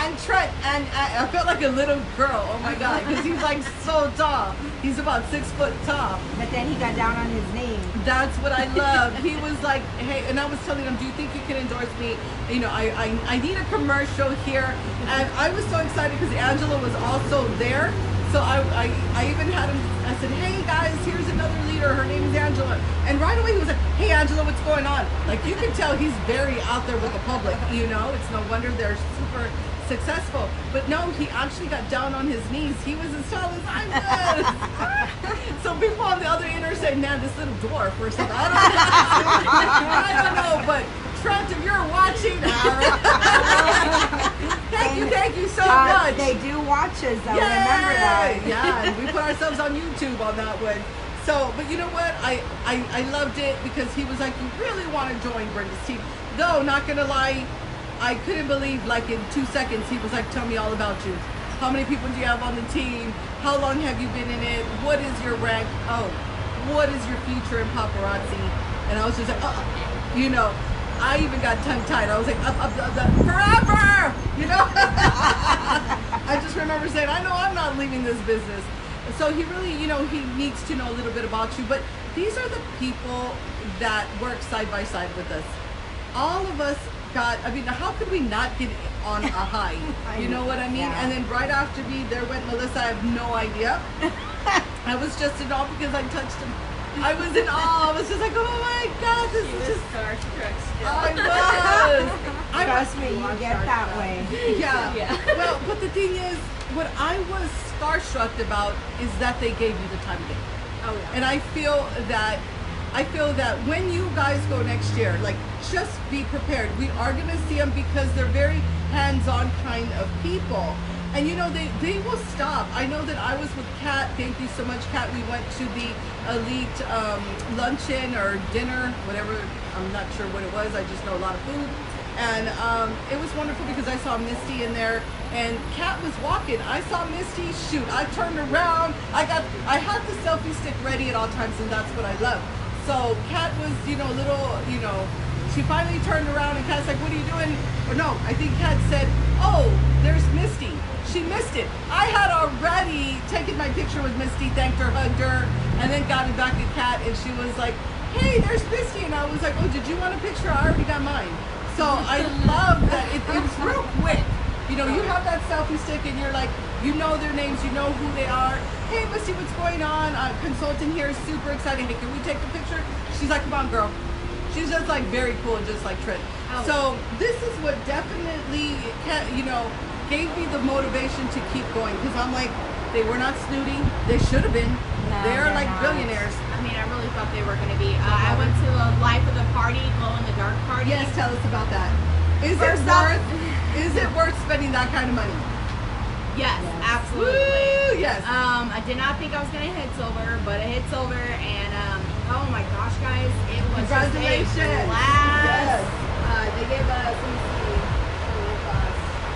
and Trent, and I felt like a little girl, oh my God, because he's like so tall. He's about 6 foot tall. But then he got down on his knee. That's what I love. He was like, hey, and I was telling him, do you think you can endorse me? I need a commercial here. And I was so excited because Angela was also there. So I even had him, I said, hey guys, here's another leader, her name is Angela. And right away he was like, hey Angela, what's going on? Like, you can tell he's very out there with the public, it's no wonder they're super successful. But no, he actually got down on his knees. He was as tall as I was. So people on the other end are saying, man, this little dwarf or something. I don't know, but Trent, if you're watching, thank you so much. They do watch us, though. Yay! Remember that. Yeah, and we put ourselves on YouTube on that one. So, but you know what? I loved it because he was like, you really want to join Brenda's team. Though, not gonna lie, I couldn't believe, like in 2 seconds, he was like, tell me all about you. How many people do you have on the team? How long have you been in it? What is your rank? Oh, what is your future in paparazzi? And I was just like, I even got tongue-tied. I was like, up, forever! I just remember saying, I know I'm not leaving this business. So he really, he needs to know a little bit about you. But these are the people that work side by side with us. All of us how could we not get on a high? You know what I mean? Yeah. And then right after me, there went Melissa. I have no idea. I was just in awe because I touched him. I was in awe. I was just like, oh my God, this is just starstruck still. I was. Trust me, you get that way. Yeah. Well, but the thing is, what I was starstruck about is that they gave you the time of day. Oh yeah. And I feel that when you guys go next year, like, just be prepared. We are going to see them because they're very hands-on kind of people. And they will stop. I know that I was with Kat. Thank you so much, Kat. We went to the elite luncheon or dinner, whatever. I'm not sure what it was. I just know a lot of food. And it was wonderful because I saw Misty in there, and Kat was walking. I saw Misty shoot. I turned around. I had the selfie stick ready at all times, and that's what I love. So Kat was, she finally turned around, and Kat's like, what are you doing? Or no, I think Kat said, oh, there's Misty. She missed it. I had already taken my picture with Misty, thanked her, hugged her, and then got it back at Kat, and she was like, hey, there's Misty. And I was like, oh, did you want a picture? I already got mine. So I love that it was real quick. You have that selfie stick and you're like, their names, you know who they are. Hey, Misty, what's going on? Consultant here is super excited. Hey, can we take a picture? She's like, come on, girl. She's just like very cool, just like Trent. Oh. So this is what definitely, gave me the motivation to keep going, because I'm like, they were not snooty. They should have been. No, they're like not. Billionaires. I mean, I really thought they were going to be. I went to a Life of the Party, glow in the dark party. Yes, tell us about that. Is it worth spending that kind of money? Yes, absolutely. Woo, yes. I did not think I was going to hit silver, but it hit silver, and oh my gosh, guys, it was Congratulations. just a blast. Yes. They gave us, let me see.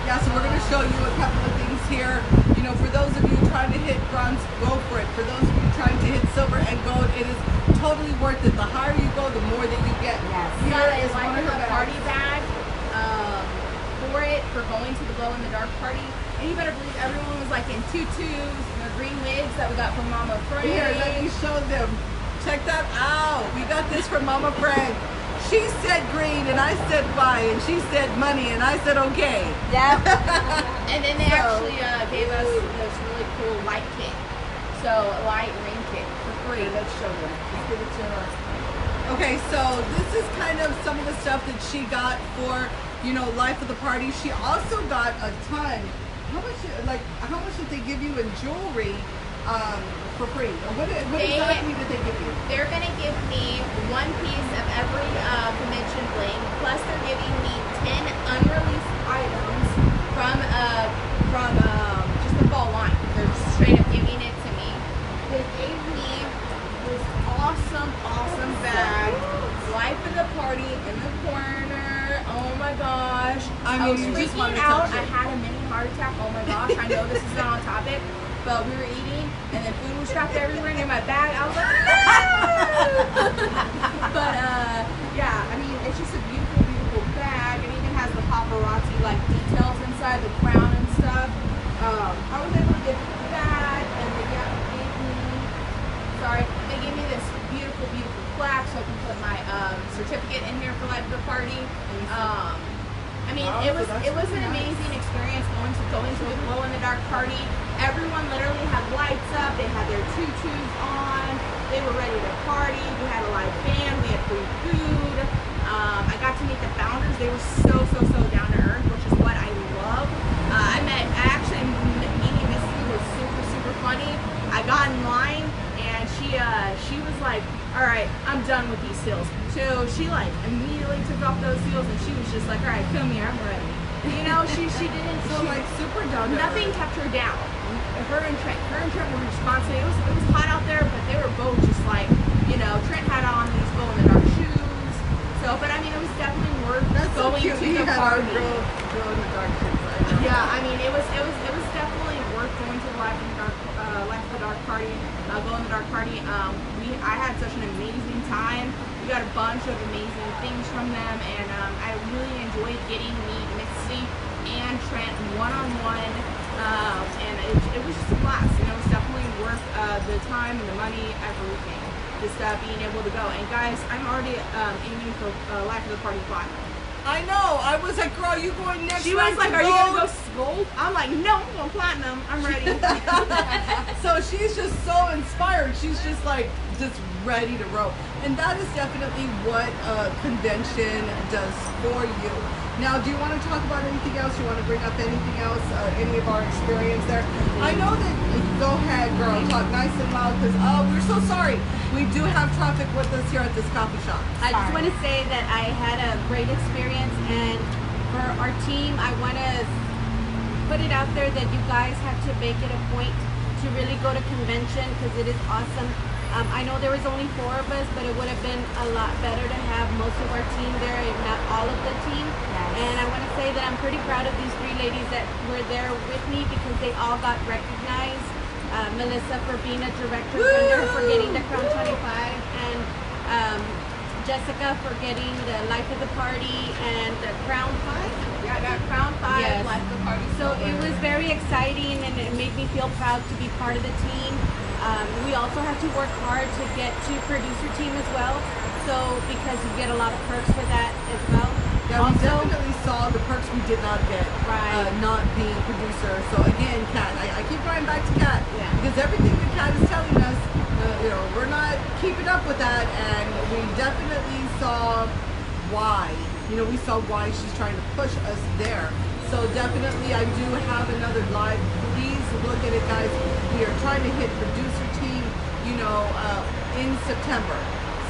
Yeah, so we're going to show you a couple of things here. For those of you trying to hit bronze, go for it. For those of you trying to hit silver and gold, it is totally worth it. The higher you go, the more that you get. Yes. Here is one like of her a bags. party bag for going to the glow in the dark party. And you better believe everyone was like in tutus, green wigs that we got from Mama Frank. Here, let me show them. Check that out. We got this from Mama Frank. She said green and I said why, and she said money and I said okay. Yep. And then they actually gave us this really cool light kit. So a light ring kit for free. Let's show them. Let's give it to her. Okay, so this is kind of some of the stuff that she got for, you know, life of the party. She also got a ton. How much did they give you in jewelry for free? What exactly did they give you? They're gonna give me one piece of every convention bling, plus they're giving me 10 unreleased items from just the fall line. They're just straight up giving it to me. They gave me this awesome bag, life of the party in the corner. Oh my gosh! I was mean, you just wanted freaking to touch out. I it. had a mini heart attack. Oh my gosh! I know this is not on topic, but we were eating, and then food was strapped everywhere near my bag. I was like, no! But yeah, I mean, it's just a beautiful, beautiful bag. It even has the paparazzi like details inside the crown and stuff. I was able to get that, and they gave me this beautiful, beautiful plaque, so I can put my certificate in here for life of the party. I mean, Wow, it was so that's an really amazing experience going to a glow in the dark party. Everyone literally had lights up. They had their tutus on. They were ready to party. We had a live band. We had free food. I got to meet the founders. They were so down to earth, which is what I love. Meeting Missy was super funny. I got in line and she was like, all right, I'm done with these seals. So she like immediately took off those seals and she was just like, all right, come here, I'm ready. You know, she didn't. So like super down to Nothing earth. kept her down. Her and Trent were responsive. It was hot out there, but they were both just like, you know, Trent had on these glow in the dark shoes. So, but I mean, it was definitely worth So going cute. to He the had our party. glow in the dark shoes. I know. Yeah, I mean, it was definitely worth going to the Life in the Dark party, glow in the dark party. I had such an amazing time. We got a bunch of amazing things from them, and I really enjoyed getting to meet Missy and Trent one-on-one, and it was just a blast. You know, it was definitely worth the time and the money, everything. Just being able to go. And guys, I'm already aiming for Life of the Party Platinum. I know. I was like, girl, you going next? She was like, are you gonna go gold? I'm like, no, I'm going platinum. I'm ready. So she's just so inspired. She's just like, just ready to roll. And that is definitely what a convention does for you. Now, do you want to talk about anything else? You want to bring up anything else? Any of our experience there? I know that. Go ahead, girl. Talk nice and loud, because we're so sorry. We do have traffic with us here at this coffee shop. I just want to say that I had a great experience, and for our team, I want to put it out there that you guys have to make it a point to really go to convention, because it is awesome. I know there was only 4 of us, but it would have been a lot better to have most of our team there, if not all of the team. Yes. And I want to say that I'm pretty proud of these 3 ladies that were there with me, because they all got recognized. Melissa for being a director, Brenda for getting the Crown 25, and Jessica for getting the Life of the Party and the Crown 5. Yeah, I got Crown 5, Yes. Life of the Party. So it was very exciting, and it made me feel proud to be part of the team. We also have to work hard to get to producer team as well, so because you get a lot of perks for that as well. Yeah, we Also, definitely saw the perks we did not get, Right. not being producer. So again, Kat, I keep going back to Kat, Yeah. because everything that Kat is telling us, you know, we're not keeping up with that, and we definitely saw why. You know, we saw why she's trying to push us there. So definitely, I do have another live. Please look at it, guys. We are trying to hit producer team, you know, in September.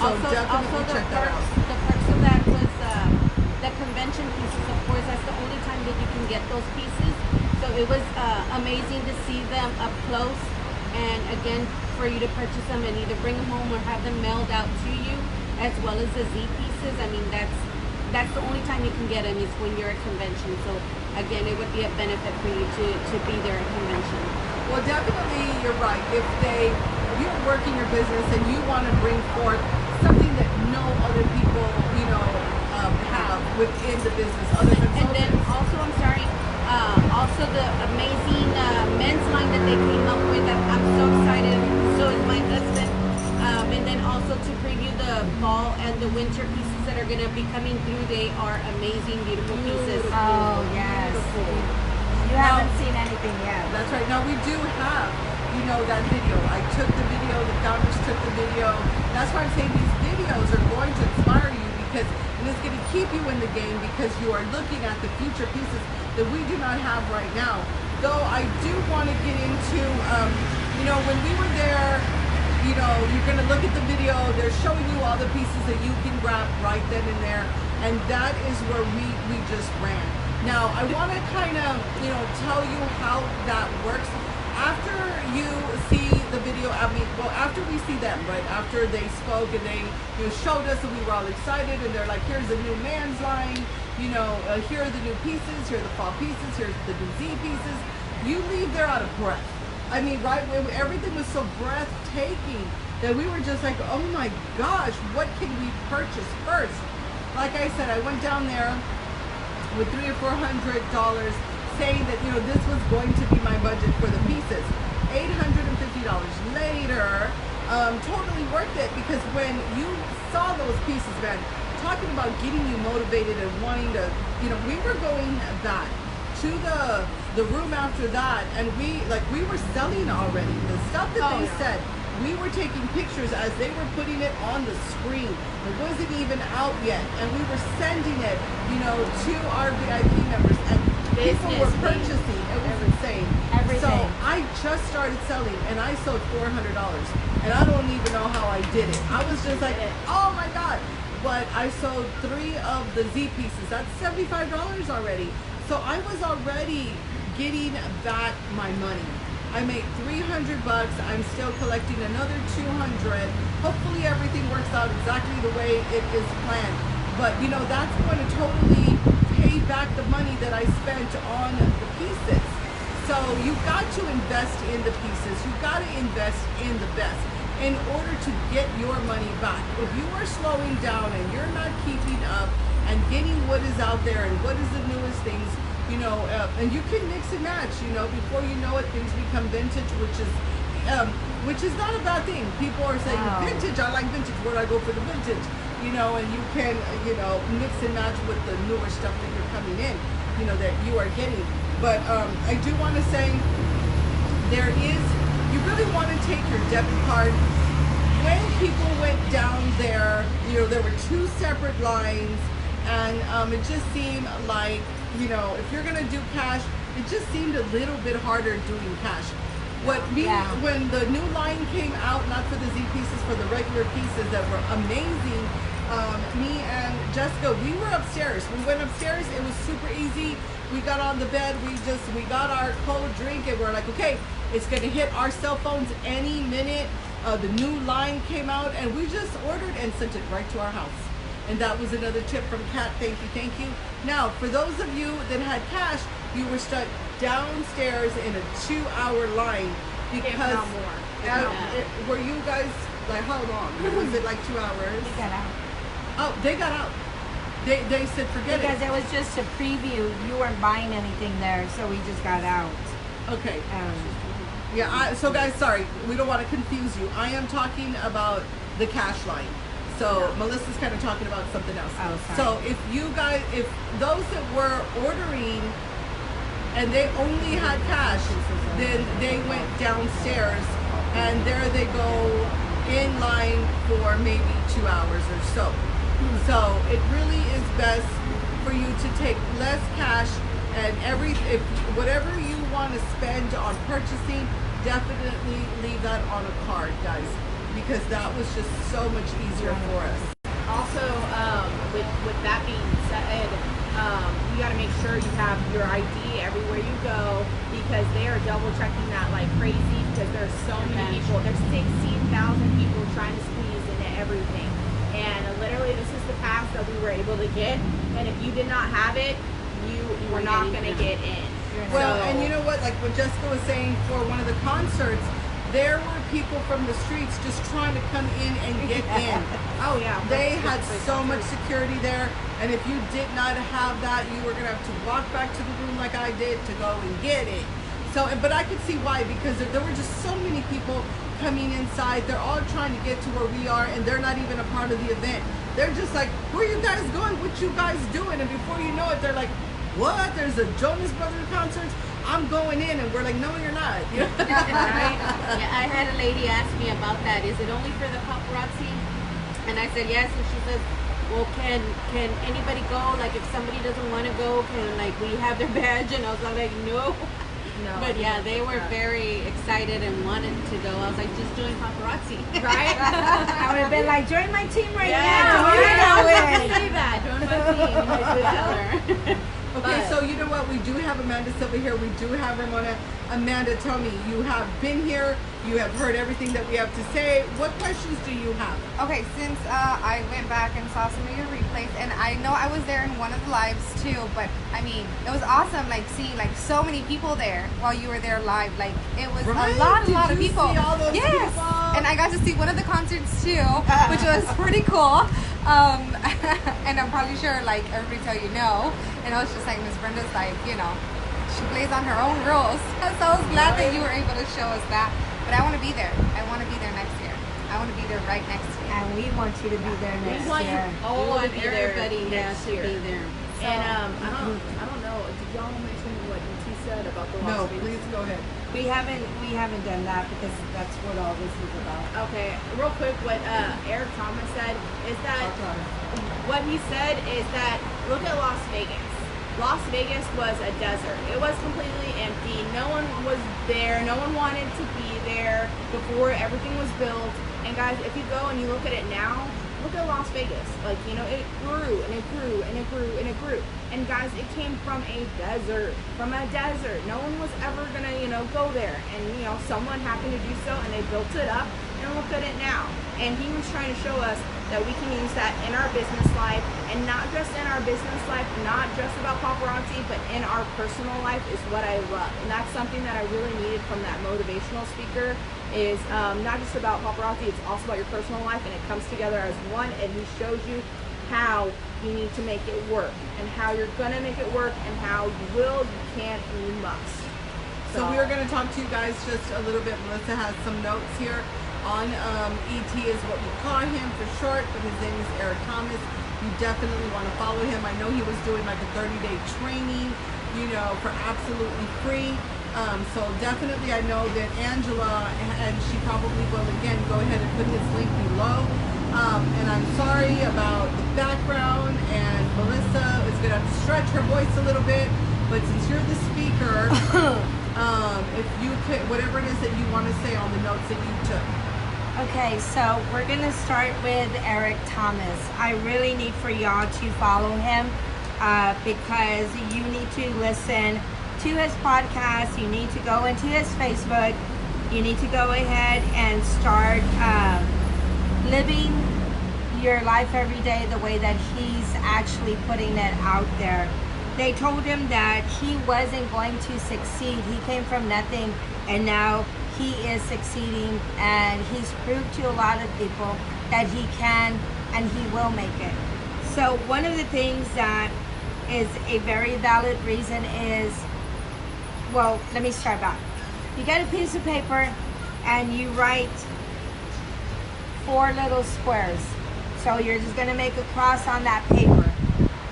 So definitely check that out. The perks of that was the convention pieces. Of course, that's the only time that you can get those pieces. So it was amazing to see them up close, and again, for you to purchase them and either bring them home or have them mailed out to you, as well as the Z pieces. I mean, that's the only time you can get them is when you're at convention. So again, it would be a benefit for you to be there at convention. Well, definitely, you're right. If you're working your business and you want to bring forth something that no other people, you know, have within the business, other than And then also, I'm sorry, also the amazing men's line that they came up with. I'm so excited. So is my husband. And then also to preview the fall fall and the winter pieces that are going to be coming through. They are amazing, beautiful pieces. Oh, yes. Beautiful. You haven't seen anything yet. That's right. Now we do have, you know, that video. I took the video, the founders took the video. That's why I'm saying these videos are going to inspire you because, and it's going to keep you in the game because you are looking at the future pieces that we do not have right now. Though I do want to get into, you know, when we were there, you know, you're going to look at the video, they're showing you all the pieces that you can grab right then and there. And that is where we just ran. Now, I want to kind of, you know, tell you how that works. After you see the video, I mean, well, after we see them, right? After they spoke and they, you know, showed us and we were all excited and they're like, here's the new man's line, you know, here are the new pieces, here are the fall pieces, here's the new Z pieces. You leave there out of breath. I mean, right, everything was so breathtaking that we were just like, oh my gosh, what can we purchase first? Like I said, I went down there with $300 or $400 saying that, you know, this was going to be my budget for the pieces. $850 later, totally worth it because when you saw those pieces, man, talking about getting you motivated and wanting to, you know, we were going back to the room after that and we were selling already. The stuff that they said, we were taking pictures as they were putting it on the screen. It wasn't even out yet. And we were sending it, you know, to our VIP members. And people were purchasing. It was insane. Everything. So I just started selling and I sold $400. And I don't even know how I did it. I was just like, oh my God. But I sold 3 of the Z pieces. That's $75 already. So I was already getting back my money. I made $300. I'm still collecting another $200. Hopefully everything works out exactly the way it is planned. But you know, that's going to totally pay back the money that I spent on the pieces. So you've got to invest in the pieces. You've got to invest in the best in order to get your money back. If you are slowing down and you're not keeping up and getting what is out there and what is the newest things, you know, and you can mix and match, you know, before you know it, things become vintage, which is not a bad thing. People are saying, vintage, I like vintage, where do I go for the vintage? You know, and you can, you know, mix and match with the newer stuff that you're coming in, you know, that you are getting. But I do want to say, you really want to take your debit card. When people went down there, you know, there were 2 separate lines, and it just seemed like, you know, if you're gonna do cash, it just seemed a little bit harder doing cash. When the new line came out, not for the Z pieces, for the regular pieces that were amazing, me and Jessica, we were upstairs. We went upstairs, it was super easy. We got on the bed, we got our cold drink and we're like, okay, it's gonna hit our cell phones any minute. The new line came out and we just ordered and sent it right to our house. And that was another tip from Kat. Thank you, thank you. Now, for those of you that had cash, you were stuck downstairs in a 2-hour line because were you guys like how long? Was it like 2 hours? They got out. Oh, they got out. They said forget because it. It was just a preview. You weren't buying anything there, so we just got out. Okay. Yeah. So guys, sorry, we don't want to confuse you. I am talking about the cash line. So Melissa's kind of talking about something else. Oh, sorry. So if those that were ordering and they only had cash, then they went downstairs and there they go in line for maybe 2 hours or so. So it really is best for you to take less cash and whatever you want to spend on purchasing, definitely leave that on a card, guys, because that was just so much easier for us. Also, with that being said, you got to make sure you have your ID everywhere you go because they are double checking that like crazy because there's so many people. There's 16,000 people trying to squeeze into everything. And literally, this is the pass that we were able to get. And if you did not have it, you were not going to get in. Well, and you know what? Like what Jessica was saying for one of the concerts, there were people from the streets just trying to come in and get in. Oh yeah. They had so much security there. And if you did not have that, you were going to have to walk back to the room like I did to go and get it. So, but I could see why, because there were just so many people coming inside. They're all trying to get to where we are, and they're not even a part of the event. They're just like, where you guys going? What you guys doing? And before you know it, they're like, what? There's a Jonas Brothers concert? I'm going in. And we're like, no, you're not. You know? Right? Yeah, I had a lady ask me about that. Is it only for the paparazzi? And I said yes, and she says, well, can anybody go? Like, if somebody doesn't want to go, can like we have their badge? And I was like, no. No. But yeah, they were very excited and wanted to go. I was like, just join paparazzi, Right? I would have been like, join my team right Yeah, now. join Come on, my say that. Join my team. I did tell her. Okay, But- so you know what? We do have Amanda Silva here. We do have Ramona. Amanda, tell me, you have been here. You have heard everything that we have to say. What questions do you have? Okay, since I went back and saw some of your replays, and I know I was there in one of the lives too, but I mean, it was awesome, like seeing like so many people there while you were there live. Like it was Right? a lot Did of you people. see all those Yes, people? and I got to see one of the concerts too, which was pretty cool. And I'm probably sure like everybody tell you no, and I was just like, Miss Brenda's like, you know, she plays on her own rules. So I was glad that you were able to show us that. But I want to be there. I want to be there next year. I want to be there right next year. And we want you to be there next want year. all We want to be there everybody next to year. be there. And I don't know. Did y'all mention what ET said about the No, Las Vegas? please go ahead. We haven't done that because that's what all this is about. Okay, real quick, what Eric Thomas said is that what he said is that look at Las Vegas. Las Vegas was a desert. It was completely empty. No one was there. No one wanted to be there before everything was built. And guys, if you go and you look at it now, look at Las Vegas. Like, you know, it grew and it grew and it grew and it grew. And guys, it came from a desert. From a desert. No one was ever gonna, you know, go there. And, you know, someone happened to do so and they built it up. And look at it now. And he was trying to show us that we can use that in our business life, and not just in our business life, not just about paparazzi, but in our personal life is what I love. And that's something that I really needed from that motivational speaker is not just about paparazzi, it's also about your personal life, and it comes together as one, and he shows you how you need to make it work, and how you're gonna make it work, and how you will, you can, and you must. So we are going to talk to you guys just a little bit. Melissa has some notes here on ET is what we call him for short, but his name is Eric Thomas. You definitely want to follow him. I know he was doing like a 30-day training, you know, for absolutely free. So definitely I know that Angela, and she probably will again go ahead and put his link below. And I'm sorry about the background, and Melissa is going to have to stretch her voice a little bit, but since you're the speaker, if you could, whatever it is that you want to say on the notes that you took. Okay, so we're gonna start with Eric Thomas. I really need for y'all to follow him because you need to listen to his podcast. You need to go into his Facebook. You need to go ahead and start living your life every day the way that he's actually putting it out there. They told him that he wasn't going to succeed. He came from nothing, and now he is succeeding, and he's proved to a lot of people that he can and he will make it. So one of the things that is a very valid reason is, well, let me start back. You get a piece of paper and you write 4 little squares. So you're just gonna make a cross on that paper.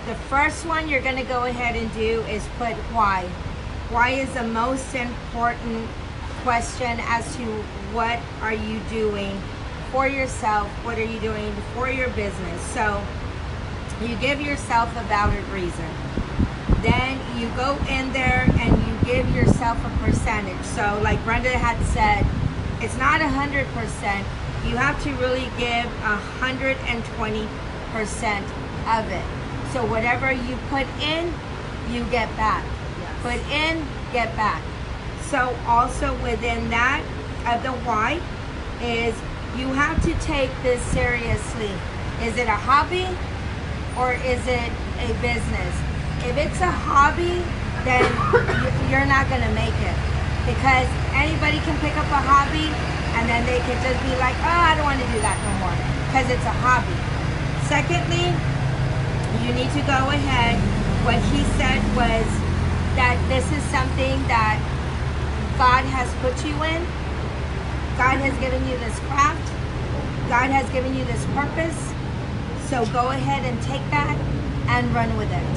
The first one you're gonna go ahead and do is put why. Why is the most important question as to what are you doing for yourself, what are you doing for your business. So you give yourself a valid reason. Then you go in there and you give yourself a percentage. So like Brenda had said, it's not 100%. You have to really give 120% of it. So whatever you put in, you get back. Yes. Put in, get back. So also within that, the why is you have to take this seriously. Is it a hobby or is it a business? If it's a hobby, then you're not gonna make it, because anybody can pick up a hobby and then they can just be like, oh, I don't want to do that no more, because it's a hobby. Secondly, you need to go ahead. What he said was that this is something that God has put you in. God has given you this craft. God has given you this purpose. So go ahead and take that and run with it.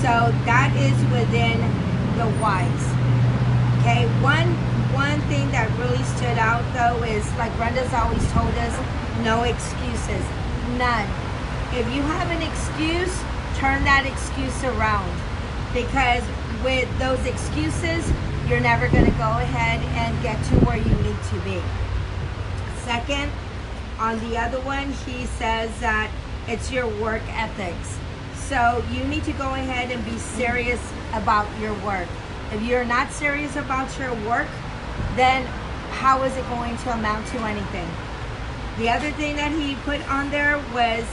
So that is within the whys. Okay, one thing that really stood out though is, like Brenda's always told us, no excuses, none. If you have an excuse, turn that excuse around, because with those excuses, you're never going to go ahead and get to where you need to be. Second, on the other one, he says that it's your work ethics. So you need to go ahead and be serious about your work. If you're not serious about your work, then how is it going to amount to anything? The other thing that he put on there was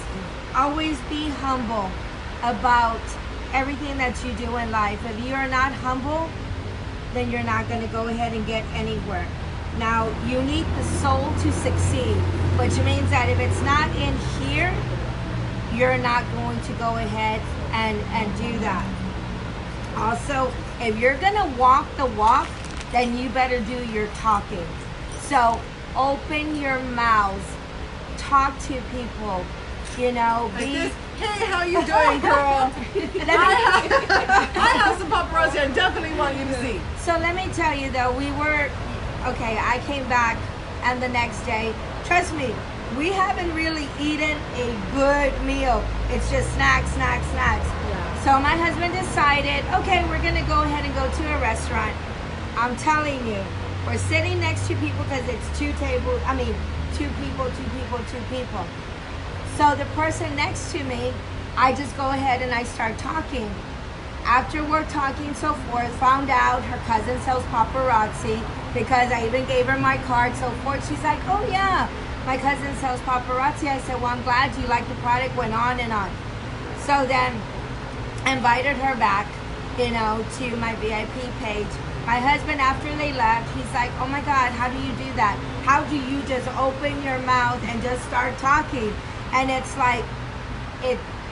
always be humble about everything that you do in life. If you are not humble, then you're not going to go ahead and get anywhere. Now, you need the soul to succeed, which means that if it's not in here, you're not going to go ahead and do that. Also, if you're going to walk the walk, then you better do your talking. So open your mouths, talk to people, you know, Like be... this, hey, how you doing, girl? I have some paparazzi I definitely want you to see. So let me tell you though, okay, I came back and the next day, trust me, we haven't really eaten a good meal. It's just snacks. Yeah. So my husband decided, okay, we're gonna go ahead and go to a restaurant. I'm telling you, we're sitting next to people because it's two people. So the person next to me, I just go ahead and I start talking. After we're talking so forth, found out her cousin sells paparazzi, because I even gave her my card, so forth. She's like, oh yeah, my cousin sells paparazzi. I said, well, I'm glad you like the product. Went on and on. So then I invited her back, you know, to my VIP page. My husband, after they left, he's like, oh my God, how do you do that? How do you just open your mouth and just start talking? And it's like,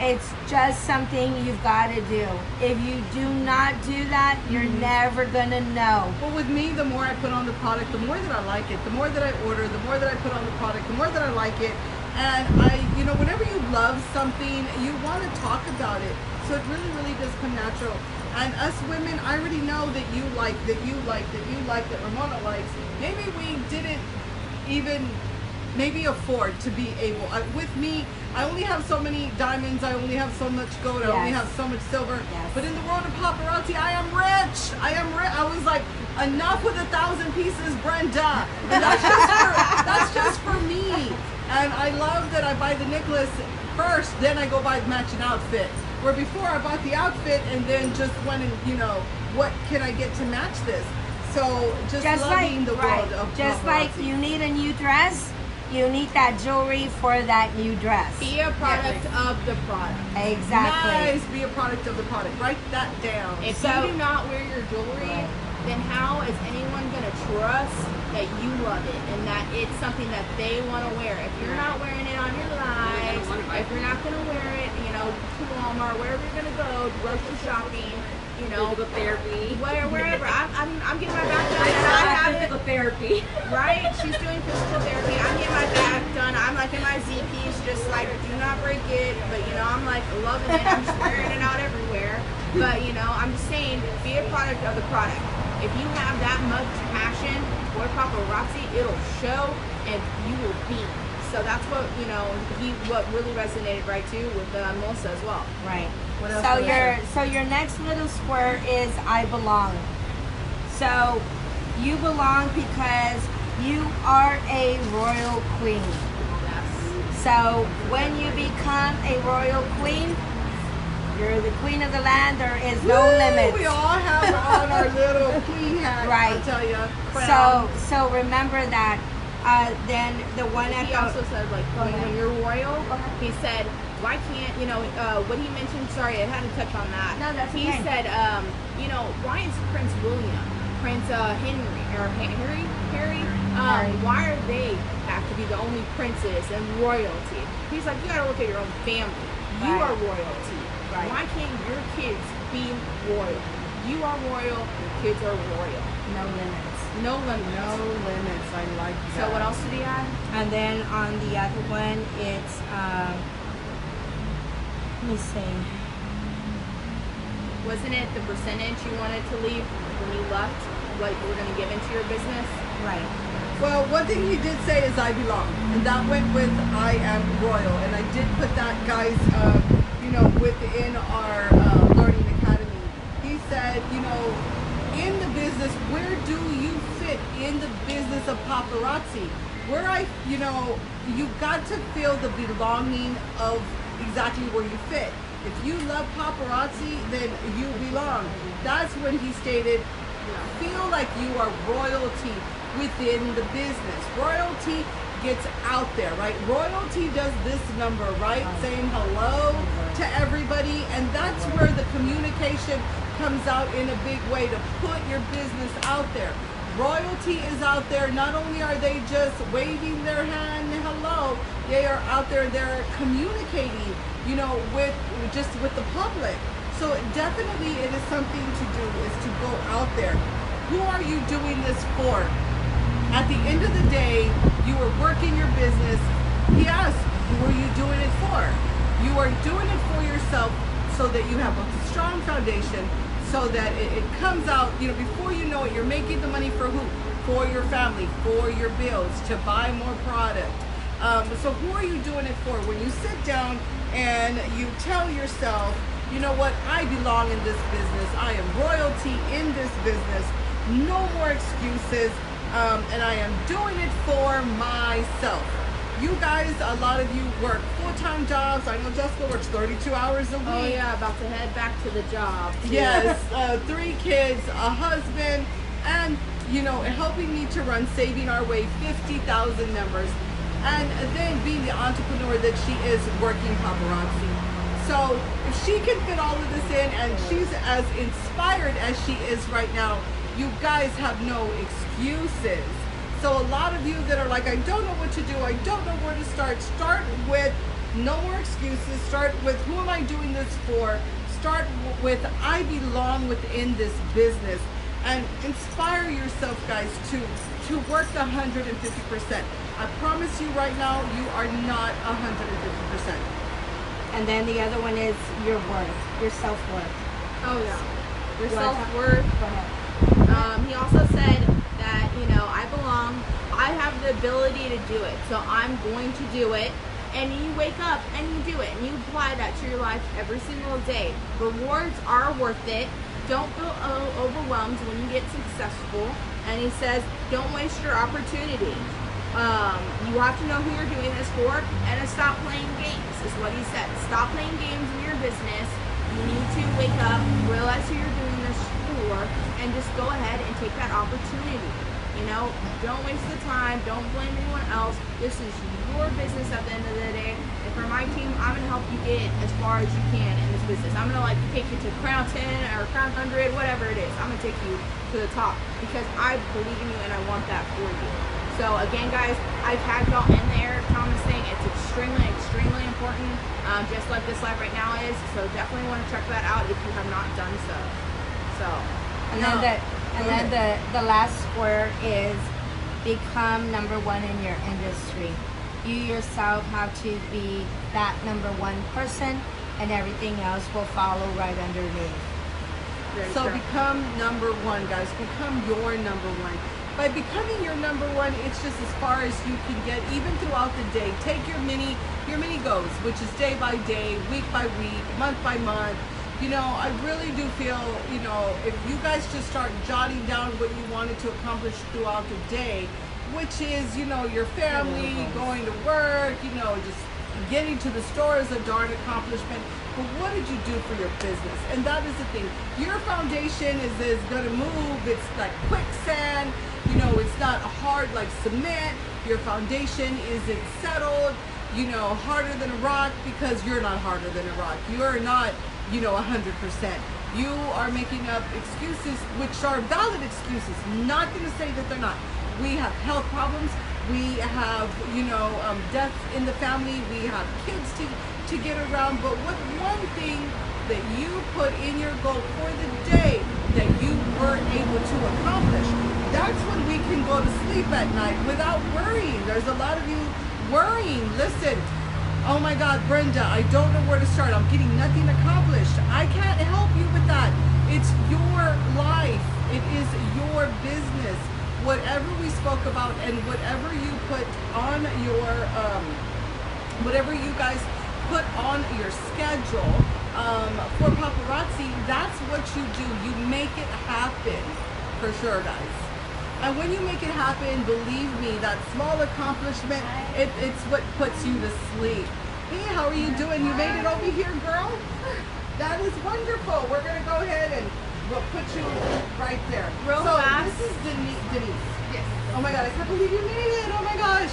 it's just something you've got to do. If you do not do that, you're never going to know. Well, with me, the more I put on the product, the more that I like it. The more that I order, the more that I put on the product, the more that I like it. And you know, whenever you love something, you want to talk about it. So it really, really does come natural. And us women, I already know that you like, that Ramona likes. Maybe we didn't even afford to be able. With me, I only have so many diamonds, I only have so much gold, I only have so much silver. Yes. But in the world of paparazzi, I am rich. I was like, enough with 1,000 pieces, Brenda. And that's just for me. And I love that I buy the necklace first, then I go buy the matching outfit. Where before I bought the outfit and then just went and, you know, what can I get to match this? So just loving the world of just paparazzi. like you need a new dress, you need that jewelry for that new dress. Be a product of the product. Exactly. Nice, be a product of the product. Write that down. If you do not wear your jewelry, then how is anyone going to trust that you love it and that it's something that they want to wear? If you're not wearing it on your lives, if you're not going to wear it, you know, to Walmart, wherever you're going to go, grocery shopping, you know, Physical therapy. wherever. I'm getting my back done. And I have it. Physical therapy. Right? She's doing physical therapy. I'm getting my back done. I'm like in my Z piece, just like, do not break it. But, you know, I'm like loving it. I'm just wearing it out everywhere. But, you know, I'm just saying, be a product of the product. If you have that much passion for paparazzi, it'll show and you will be. So that's what, you know, what really resonated right too with Melissa as well. Right. What else So was there? your next little square is I belong. So you belong because you are a royal queen. Yes. So when you become a royal queen, you're the queen of the land. There is no Woo, limits. we all have on our little queen hat. Right. I tell you. So remember that. Then the one at He also said, like, when you're royal, he said, why can't, you know, what he mentioned, sorry, I had to touch on that. No, that's He okay. said, you know, why is Prince William, Prince Harry, why are they have to be the only princes and royalty? He's like, you gotta look at your own family. You Right. are royalty. Right. Why can't your kids be royal? You are royal, your kids are royal. no limits. No limits. No limits. I like that. So what else did he add? And then on the other one, it's Let me see. Wasn't it the percentage you wanted to leave when you left, what you were going to give into your business? Right. Well, one thing he did say is I belong, and that went with I am royal, and I did put that, guys, within our learning academy. He said, in the business, where do you fit in the business of paparazzi? Where you've got to feel the belonging of exactly where you fit. If you love paparazzi, then you belong. That's when he stated, feel like you are royalty within the business. Royalty gets out there, right? Royalty does this number, right? Saying hello to everybody, and that's where the communication comes out in a big way to put your business out there. Royalty is out there. Not only are they just waving their hand, hello, they are out there, they're communicating, with the public. So definitely it is something to do, is to go out there. Who are you doing this for? At the end of the day, you are working your business. He asked, who are you doing it for? You are doing it for yourself so that you have a strong foundation, so that it comes out, before you know it, you're making the money for who? For your family, for your bills, to buy more product. So who are you doing it for? When you sit down and you tell yourself, you know what, I belong in this business, I am royalty in this business, no more excuses, and I am doing it for myself. You guys, a lot of you work full-time jobs. I know Jessica works 32 hours a week. Oh yeah, about to head back to the job. Yes, 3 kids, a husband, and helping me to run Saving Our Way 50,000 members, and then being the entrepreneur that she is, working paparazzi. So if she can fit all of this in, and she's as inspired as she is right now, you guys have no excuses. So a lot of you that are like, I don't know what to do, I don't know where to start with no more excuses. Start with, who am I doing this for? Start with, I belong within this business, and inspire yourself, guys, to work the 150%. I promise you right now, you are not 150%. And then the other one is your worth, your self-worth. Oh yeah, your You wanna self-worth. Go ahead. He also said that, I belong, I have the ability to do it, so I'm going to do it. And you wake up and you do it, and you apply that to your life every single day. Rewards are worth it. Don't feel overwhelmed when you get successful. And he says, don't waste your opportunity. You have to know who you're doing this for, and to stop playing games, is what he said. Stop playing games in your business. You need to wake up, realize who you're doing this for, and just go ahead and take that opportunity. Don't waste the time. Don't blame anyone else. This is your business at the end of the day. And for my team, I'm going to help you get as far as you can in this business. I'm going to take you to Crown 10 or Crown 100, whatever it is. I'm going to take you to the top because I believe in you and I want that for you. So again, guys, I've had y'all in there promising. It's extremely, extremely important, just like this live right now is. So definitely want to check that out if you have not done so. And then the last square is become number one in your industry. You yourself have to be that number one person, and everything else will follow right underneath. So become number one, guys. Become your number one. By becoming your number one, it's just as far as you can get, even throughout the day. Take your mini goals, which is day by day, week by week, month by month. I really do feel, if you guys just start jotting down what you wanted to accomplish throughout the day, which is, your family, going to work, just getting to the store is a darn accomplishment. But what did you do for your business? And that is the thing. Your foundation is going to move. It's like quicksand. It's not hard like cement. Your foundation isn't settled, harder than a rock, because you're not harder than a rock. You're not 100%. You are making up excuses, which are valid excuses. Not going to say that they're not. We have health problems. We have, death in the family. We have kids to get around. But what one thing that you put in your goal for the day that you were able to accomplish, that's when we can go to sleep at night without worrying. There's a lot of you worrying. Listen, Oh my God, Brenda, I don't know where to start. I'm getting nothing accomplished. I can't help you with that. It's your life. It is your business. Whatever we spoke about and whatever you put on your, whatever you guys put on your schedule for paparazzi, that's what you do. You make it happen, for sure, guys. And when you make it happen, believe me, that small accomplishment, it's what puts you to sleep. Hey, how are you doing? You made it over here, girl? That is wonderful. We're going to go ahead and we'll put you right there. Real so fast. This is Denise. Yes. Oh my God, I can't believe you made it. Oh my gosh.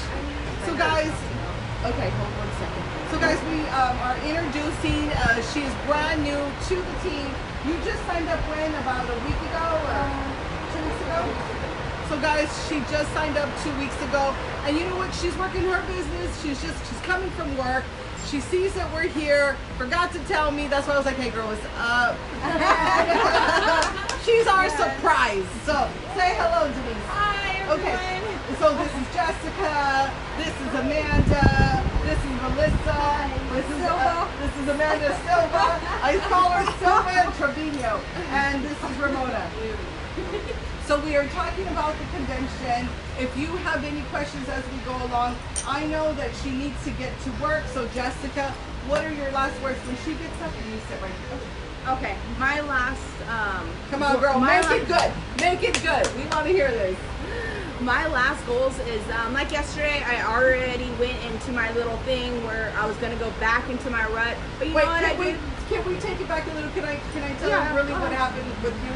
So guys, okay, hold on 1 second. So guys, we are introducing, she is brand new to the team. You just signed up when? About a week ago or 2 weeks ago? So guys, she just signed up 2 weeks ago, and you know what? She's working her business. She's coming from work. She sees that we're here. Forgot to tell me. That's why I was like, hey girl, what's up? She's our surprise. So say hello, Denise. Hi, everyone. Okay. So this is Jessica. This is Amanda. This is Melissa. This is Amanda Silva. I call her Silva and Trevino. And this is Ramona. So we are talking about the convention. If you have any questions as we go along, I know that she needs to get to work. So Jessica, what are your last words when she gets up? And you sit right here. Okay, my last. Come on, girl. Make it good. Make it good. We want to hear this. My last goals is like yesterday. I already went into my little thing where I was gonna go back into my rut. But you know what? Can we take it back a little? Can I tell Yeah, you really go what ahead. happened with you?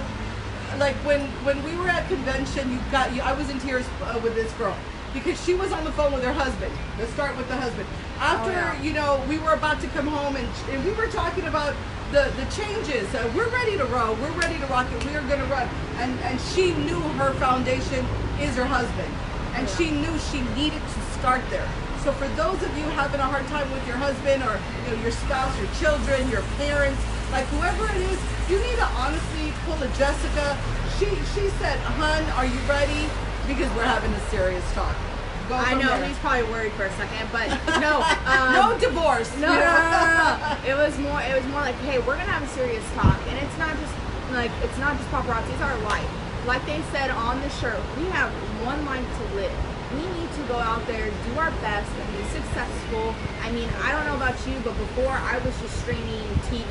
Like when we were at convention, I was in tears with this girl because she was on the phone with her husband. Let's start with the husband. After you know, we were about to come home and we were talking about the changes. We're ready to row. We're ready to rock it. We are going to run. And she knew her foundation is her husband, and she knew she needed to start there. So for those of you having a hard time with your husband or your spouse, your children, your parents, like whoever it is, you need to honestly pull a Jessica. She said, "Hun, are you ready? Because we're having a serious talk." I know he's probably worried for a second, but no, no divorce. No. It was more like, hey, we're gonna have a serious talk, and it's not just paparazzi. It's our life. Like they said on the shirt, we have one life to live. We need to go out there, do our best, and be successful. I mean, I don't know about you, but before I was just streaming TV.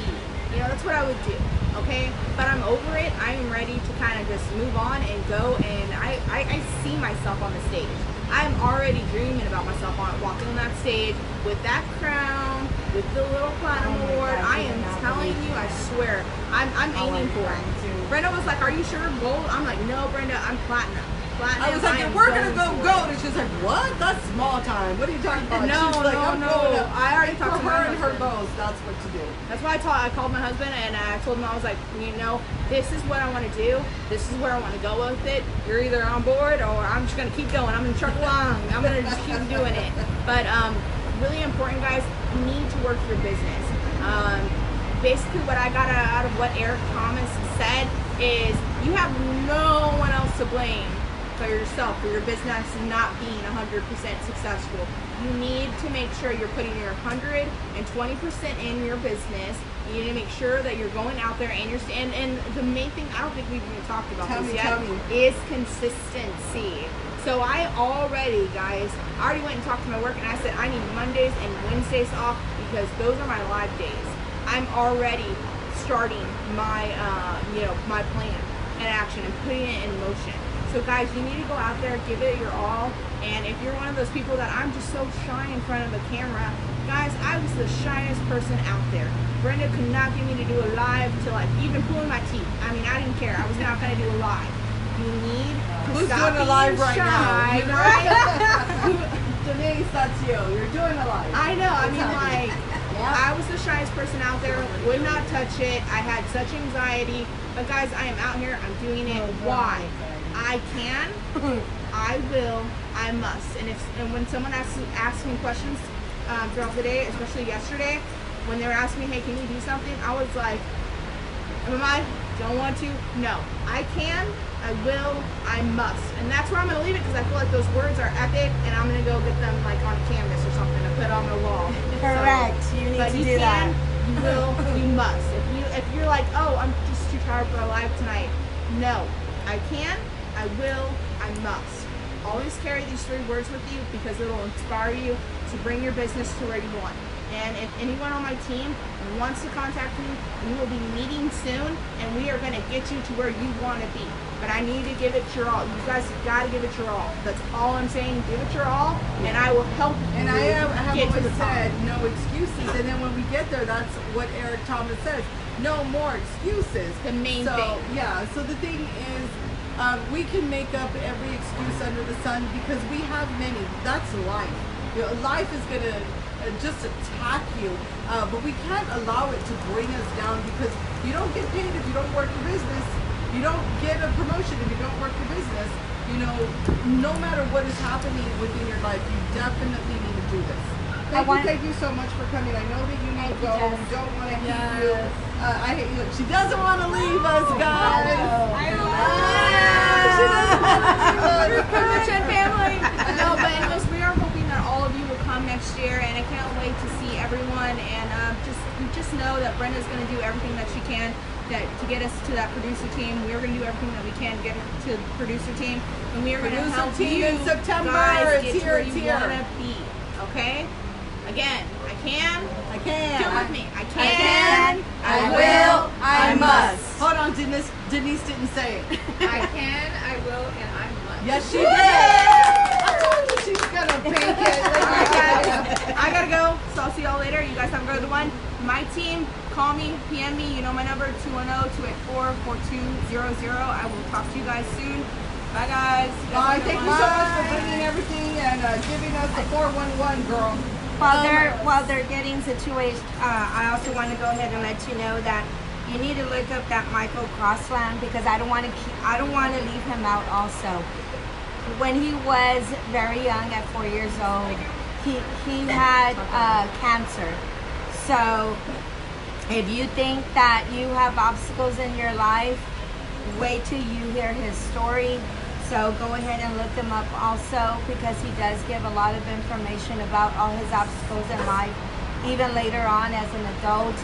That's what I would do, okay? But I'm over it. I am ready to kind of just move on and go, and I see myself on the stage. I'm already dreaming about myself walking on that stage with that crown, with the little platinum award. I am telling you, I swear, I'm aiming for it. Brenda was like, "Are you sure gold?" I'm like, "No, Brenda, I'm platinum." I was like, we're gonna go gold, and she's like, what? That's small time. What are you talking about? No, she's like, no. I already talked to her and her husband. goals. That's what to do. That's why I called my husband and I told him, I was like, this is what I want to do. This is where I want to go with it. You're either on board or I'm just gonna keep going. I'm gonna truck along. I'm gonna just keep doing it. But really important, guys. You need to work your business. Basically, what I got out of what Eric Thomas said is you have no one else to blame for yourself, for your business not being 100% successful. You need to make sure you're putting your 120% in your business. You need to make sure that you're going out there and the main thing, I don't think we've even talked about this yet, is consistency. So I already went and talked to my work and I said I need Mondays and Wednesdays off because those are my live days. I'm already starting my my plan and action and putting it in motion. So guys, you need to go out there, give it your all. And if you're one of those people that I'm just so shy in front of the camera, guys, I was the shyest person out there. Brenda could not get me to do a live till like even pulling my teeth. I mean, I didn't care. I was not going to do a live. You need to stop being live right shy, now? right? Denise, that's you. You're doing a live. I know. I mean, like, I was the shyest person out there. Would not touch it. I had such anxiety. But guys, I am out here. I'm doing it. Why? I can, I will, I must. And when someone asks me questions throughout the day, especially yesterday, when they were asking me, hey, can you do something? I was like, don't want to? No. I can, I will, I must. And that's where I'm going to leave it because I feel like those words are epic and I'm going to go get them like on canvas or something put on the wall. Correct. You need But to you do that. can, you will, you must. If you're like, oh, I'm just too tired for a live tonight. No, I can, I will, I must. Always carry these 3 words with you because it will inspire you to bring your business to where you want. And if anyone on my team wants to contact me, we will be meeting soon, and we are going to get you to where you want to be. But I need to give it your all. You guys have got to give it your all. That's all I'm saying. Give it your all, and I will help you. And I have get to always the top. said, no excuses. And then when we get there, that's what Eric Thomas says. No more excuses. The main so, thing. Yeah, so the thing is, we can make up every excuse under the sun because we have many. That's life. Life is going to just attack you, but we can't allow it to bring us down because you don't get paid if you don't work your business. You don't get a promotion if you don't work your business. No matter what is happening within your life, you definitely need to do this. Thank you so much for coming. I know that you need to go. We don't want to keep you. I hate you. She doesn't want to leave us, guys. She doesn't want to leave us. Convention family. No, but anyways, we are hoping that all of you will come next year, and I can't wait to see everyone. And just know that Brenda's going to do everything that she can to get us to that producer team. We're going to do everything that we can to get her to the producer team, and we are going to help you in September. guys get It's to where here, you want to be. Okay? Again, I can. Do it with me. I can. I will. I must. Hold on, Denise didn't say it. I can, I will, and I must. Yes, she did. I told you she's gonna pink it. Alright, guys. I gotta go, so I'll see y'all later. You guys have a good one. My team, call me, PM me. You know my number, 210-284-4200. I will talk to you guys soon. Bye, guys. Bye. Thank you so much for bringing everything and giving us the 411, girl. While they're getting situated, I also want to go ahead and let you know that you need to look up that Michael Crossland because I don't want to leave him out also. When he was very young, at 4 years old, he had cancer. So if you think that you have obstacles in your life, wait till you hear his story. So go ahead and look him up also because he does give a lot of information about all his obstacles in life. Even later on as an adult,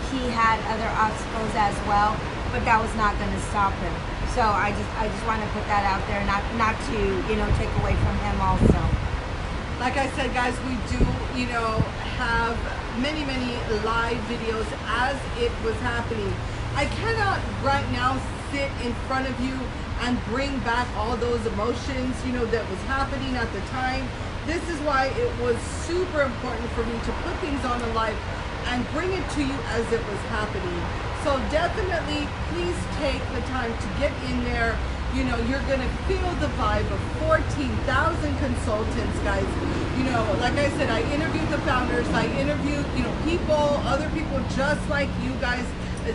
he had other obstacles as well, but that was not going to stop him. So I just want to put that out there, not to take away from him also. Like I said, guys, we do have many live videos as it was happening. I cannot right now sit in front of you and bring back all those emotions, that was happening at the time. This is why it was super important for me to put things on a live and bring it to you as it was happening. So definitely, please take the time to get in there. You're gonna feel the vibe of 14,000 consultants, guys. Like I said, I interviewed the founders. I interviewed, other people just like you guys.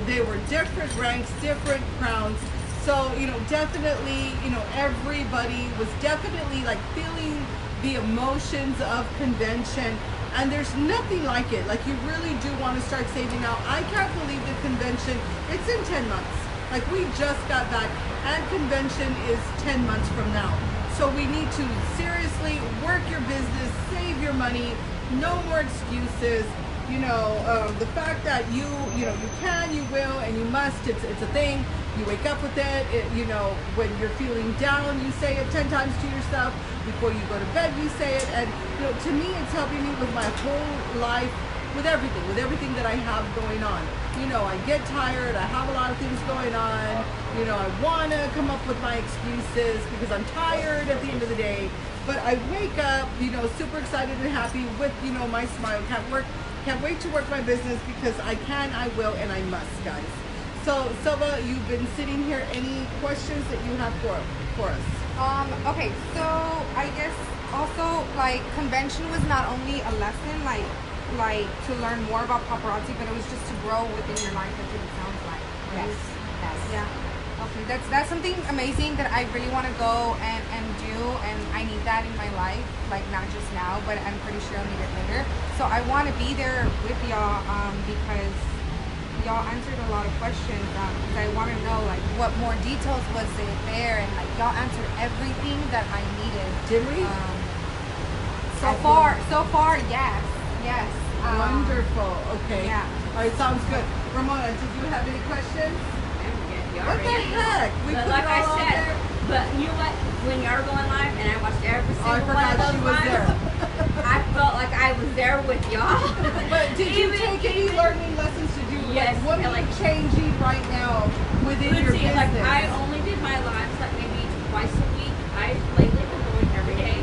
They were different ranks, different crowns. So, definitely, everybody was definitely like feeling the emotions of convention. And there's nothing like it. Like, you really do want to start saving now. I can't believe the convention, it's in 10 months. Like, we just got back and convention is 10 months from now. So we need to seriously work your business, save your money, no more excuses. The fact that you can, you will, and you must, it's a thing. You wake up with it, when you're feeling down, you say it 10 times to yourself. Before you go to bed, you say it. And, to me, it's helping me with my whole life, with everything that I have going on. I get tired, I have a lot of things going on. I want to come up with my excuses because I'm tired at the end of the day. But I wake up, super excited and happy with, my smile. Can't wait to work my business because I can, I will, and I must, guys. So, Silva, you've been sitting here. Any questions that you have for us? Okay, so I guess also, like, convention was not only a lesson, like to learn more about paparazzi, but it was just to grow within your life. That's what it sounds like. Right? Yes. Yeah. Okay, that's something amazing that I really want to go and do, and I need that in my life, like not just now, but I'm pretty sure I'll need it later. So I want to be there with y'all because y'all answered a lot of questions. Because I want to know like what more details was there, and like y'all answered everything that I needed. Did we? So far, yes. Yes. Wonderful. Okay. Yeah. All right, sounds good. Ramona, did you have any questions? You What the already- heck? We But put like it I all out said, there. but you know what? When you're going live, and I watched every Oh, I single one of forgot those she was lives, there. I felt like I was there with y'all. But did you take any learning lessons to do? Yes, Like, what are you changing right now within your See, business? like I only did my lives like maybe twice a week. I lately been going every day,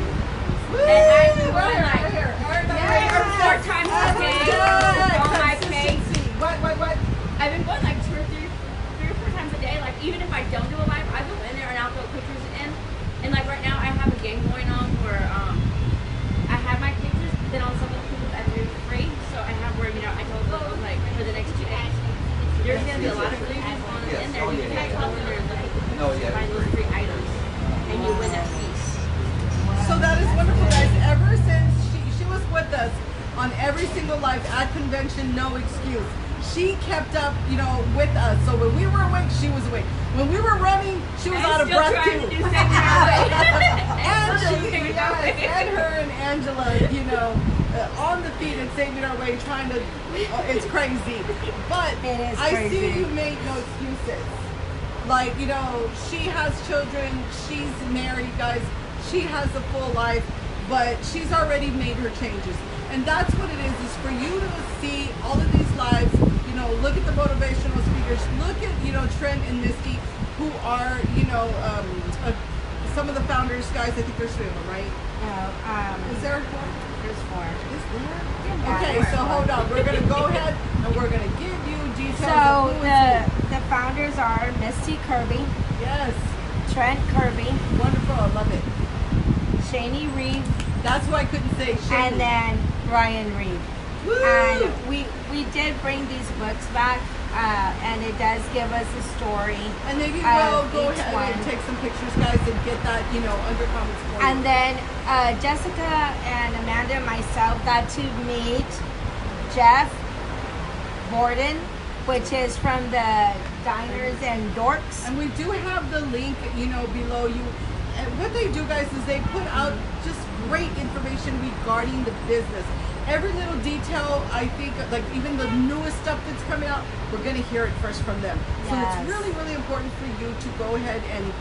Woo! and I've been Right going here, like right here. All right, three or four times a day on my page. Consistency. What? I've been going like three or four times a day. Like even if I don't do a live, I go in there and I'll throw pictures in. And like right now, I have a game going on where I have my pictures, but then on some of the people that do free. So I have where I told them like for the next 2 days, there's gonna be a lot of freebies on in there. You can go in there and look at the pictures, find those free items, and you win that piece. So that is wonderful, guys. Ever since she was with us on every single live at convention, no excuse. She kept up, with us. So when we were awake, she was awake. When we were running, she was out of Still breath trying too. to do Save My Way. Angela, Save My yes, Way. and her and Angela, on the feet and saving our way, trying to. It's crazy, but It is I see crazy. you make no excuses. Like she has children, she's married, guys. She has a full life, but she's already made her changes, and that's what it is for you to see all of these lives. Look at the motivational speakers. Look at Trent and Misty, who are some of the founders, guys. I think there's 3 of them, right? No, Is there 4? there's 4. Is there? Yeah, Okay, there's so 4. hold on. We're gonna go ahead and we're gonna give you details. So of who is the founders are Misty Kirby, who. Yes, Trent Kirby, wonderful. I love it. Shani Reeve, That's why I couldn't say Shane. and then Ryan Reeve. Woo! And we did bring these books back, and it does give us a story. And maybe we'll go each ahead one. and take some pictures, guys, and get that, under comments for you. And then Jessica and Amanda and myself got to meet Jeff Borden, which is from the Diners and Dorks. And we do have the link, below you. And what they do, guys, is they put out just great information regarding the business. Every little detail, I think, like even the newest stuff that's coming out, we're going to hear it first from them. So Yes. it's really, really important for you to go ahead and,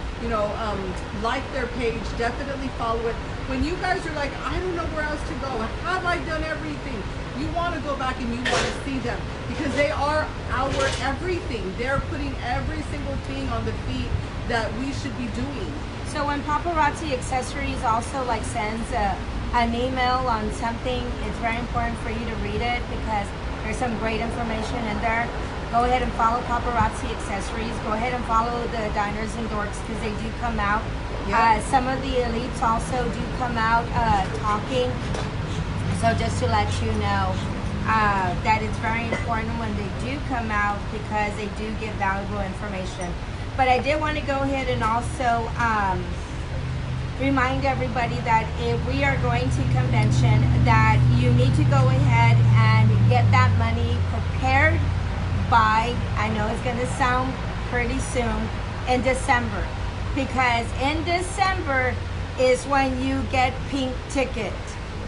like their page, definitely follow it. When you guys are like, I don't know where else to go, have I done everything? You want to go back and you want to see them because they are our everything. They're putting every single thing on the feet that we should be doing. So when Paparazzi Accessories also sends an email on something, it's very important for you to read it because there's some great information in there. Go ahead and follow Paparazzi Accessories. Go ahead and follow the Diners and Dorks because they do come out. Yeah. Some of the elites also do come out talking. So just to let you know that it's very important when they do come out because they do give valuable information. But I did want to go ahead and also remind everybody that if we are going to convention, that you need to go ahead and get that money prepared by, I know it's going to sound pretty soon, in December. Because in December is when you get pink tickets.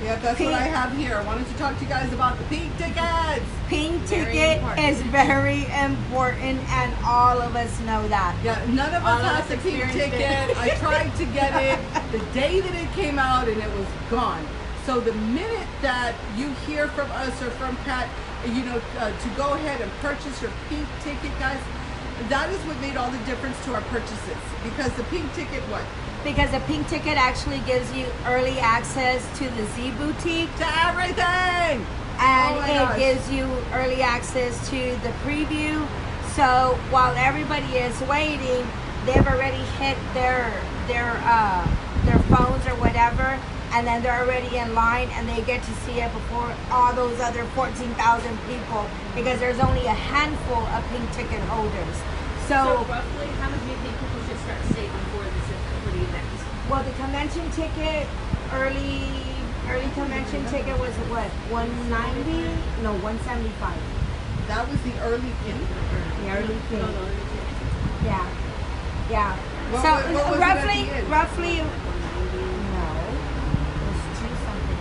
Yeah, that's what I have here. I wanted to talk to you guys about the pink tickets. Pink Very ticket important. is very important, and all of us know that. Yeah, none of All us of has us the pink experienced ticket. I tried to get it the day that it came out and it was gone. So the minute that you hear from us or from Pat, to go ahead and purchase your pink ticket, guys, that is what made all the difference to our purchases. Because the pink ticket, what? Because a pink ticket actually gives you early access to the Z Boutique, To everything! and Oh my it gosh. gives you early access to the preview. So while everybody is waiting, they've already hit their phones or whatever, and then they're already in line, and they get to see it before all those other 14,000 people, because there's only a handful of pink ticket holders. So roughly, how much do you think people should start saving for the event? Well, the convention ticket, early convention ticket was what, 190? No, 175. That was the early pink. The early thing. Yeah. Yeah. What So was it at the end? roughly, no, it was 2 something.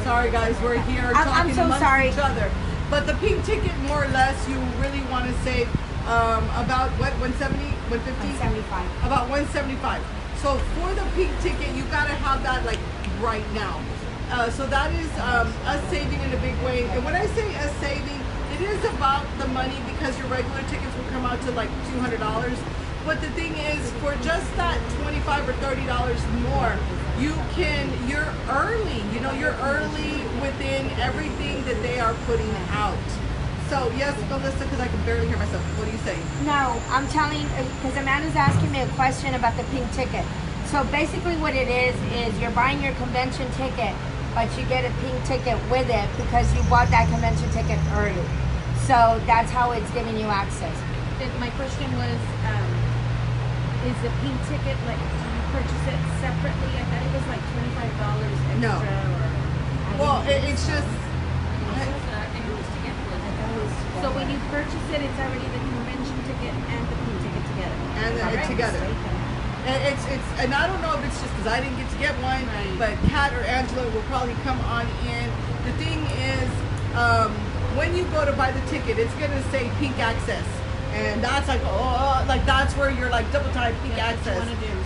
Sorry guys, we're here I'm talking so amongst sorry. each other. But the pink ticket, more or less, you really want to save about what, 170, 150? 175. About 175. So for the pink ticket, you gotta have that like right now. So that is us saving in a big way. And when I say us saving, it is about the money because your regular tickets will come out to like $200. But the thing is, for just that $25 or $30 more, you're early. You know, you're early within everything that they are putting out. So yes, Melissa, because I can barely hear myself. What are you saying? No, I'm telling, because Amanda's asking me a question about the pink ticket. So basically what it is you're buying your convention ticket, but you get a pink ticket with it because you bought that convention ticket early. So that's how it's giving you access. My question was, is the pink ticket, like, do you purchase it separately? I thought it was like $25 extra. No. Well, it's just... So when you purchase it, it's already the convention ticket and the pink ticket together. And Correct? together. And and I don't know if it's just because I didn't get to get one, but Kat or Angela will probably come on in. The thing is, when you go to buy the ticket, it's gonna say pink access, and that's like, oh, like that's where you're like double time pink access.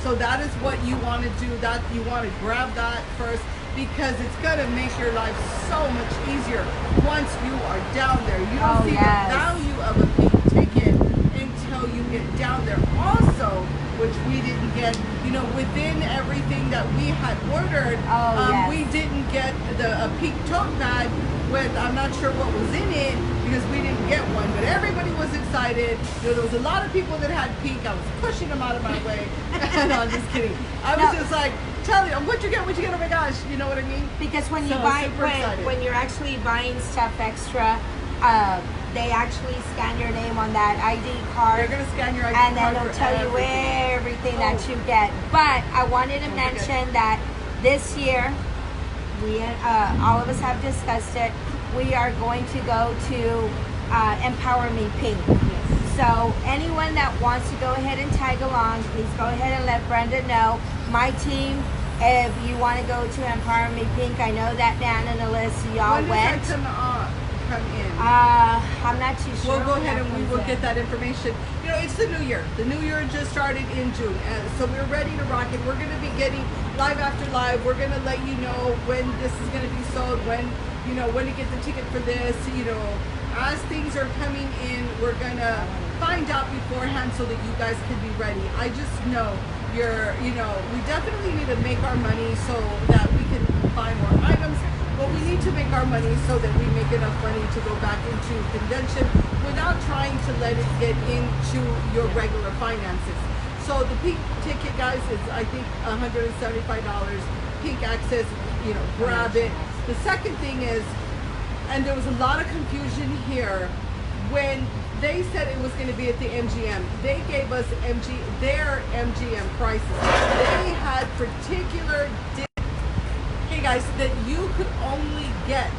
So that is what you want to do. That you want to grab that first, because it's gonna make your life so much easier once you are down there. You don't see the value of a pink ticket until you get down there. Also, which we didn't get, you know, within everything that we had ordered, we didn't get a pink tote bag with, I'm not sure what was in it because we didn't get one, but everybody was excited. You know, there was a lot of people that had pink. I was pushing them out of my way. No, I'm just kidding. I was just like, tell you, what'd you get, oh my gosh, you know what I mean? Because when you buy, when you're actually buying stuff extra, they actually scan your name on that ID card. They're gonna scan your ID and card, then they'll tell you everything that you get. But I wanted to mention that this year, we all of us have discussed it. We are going to go to Empower Me Pink. So anyone that wants to go ahead and tag along, please go ahead and let Brenda know. My team, if you want to go to Empower Me Pink, I know that Dan and Alyssa, y'all went. Come in. I'm not too sure. We'll go ahead and we will get that information. You know, it's the new year. The new year just started in June, so we're ready to rock it. We're going to be getting live after live. We're going to let you know when this is going to be sold, when, you know, when to get the ticket for this. You know, as things are coming in, we're going to find out beforehand so that you guys can be ready. I just know you know, we definitely need to make our money so that we can buy more items. But we need to make our money so that we make enough money to go back into convention without trying to let it get into your regular finances. So the pink ticket, guys, is I think $175. Pink access, you know, grab it. The second thing is, and there was a lot of confusion here, when they said it was going to be at the MGM, they gave us their MGM prices. They had particular guys, that you could only get,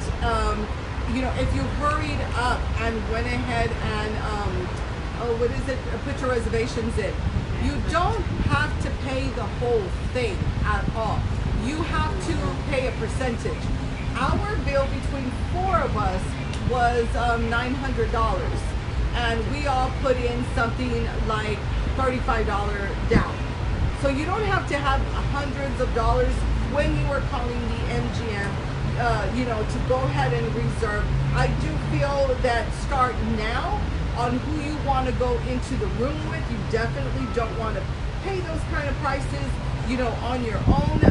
you know, if you hurried up and went ahead and, put your reservations in. You don't have to pay the whole thing at all. You have to pay a percentage. Our bill between 4 of us was $900, and we all put in something like $35 down. So you don't have to have hundreds of dollars when you are calling the MGM, you know, to go ahead and reserve. I do feel that start now on who you want to go into the room with. You definitely don't want to pay those kind of prices, you know, on your own.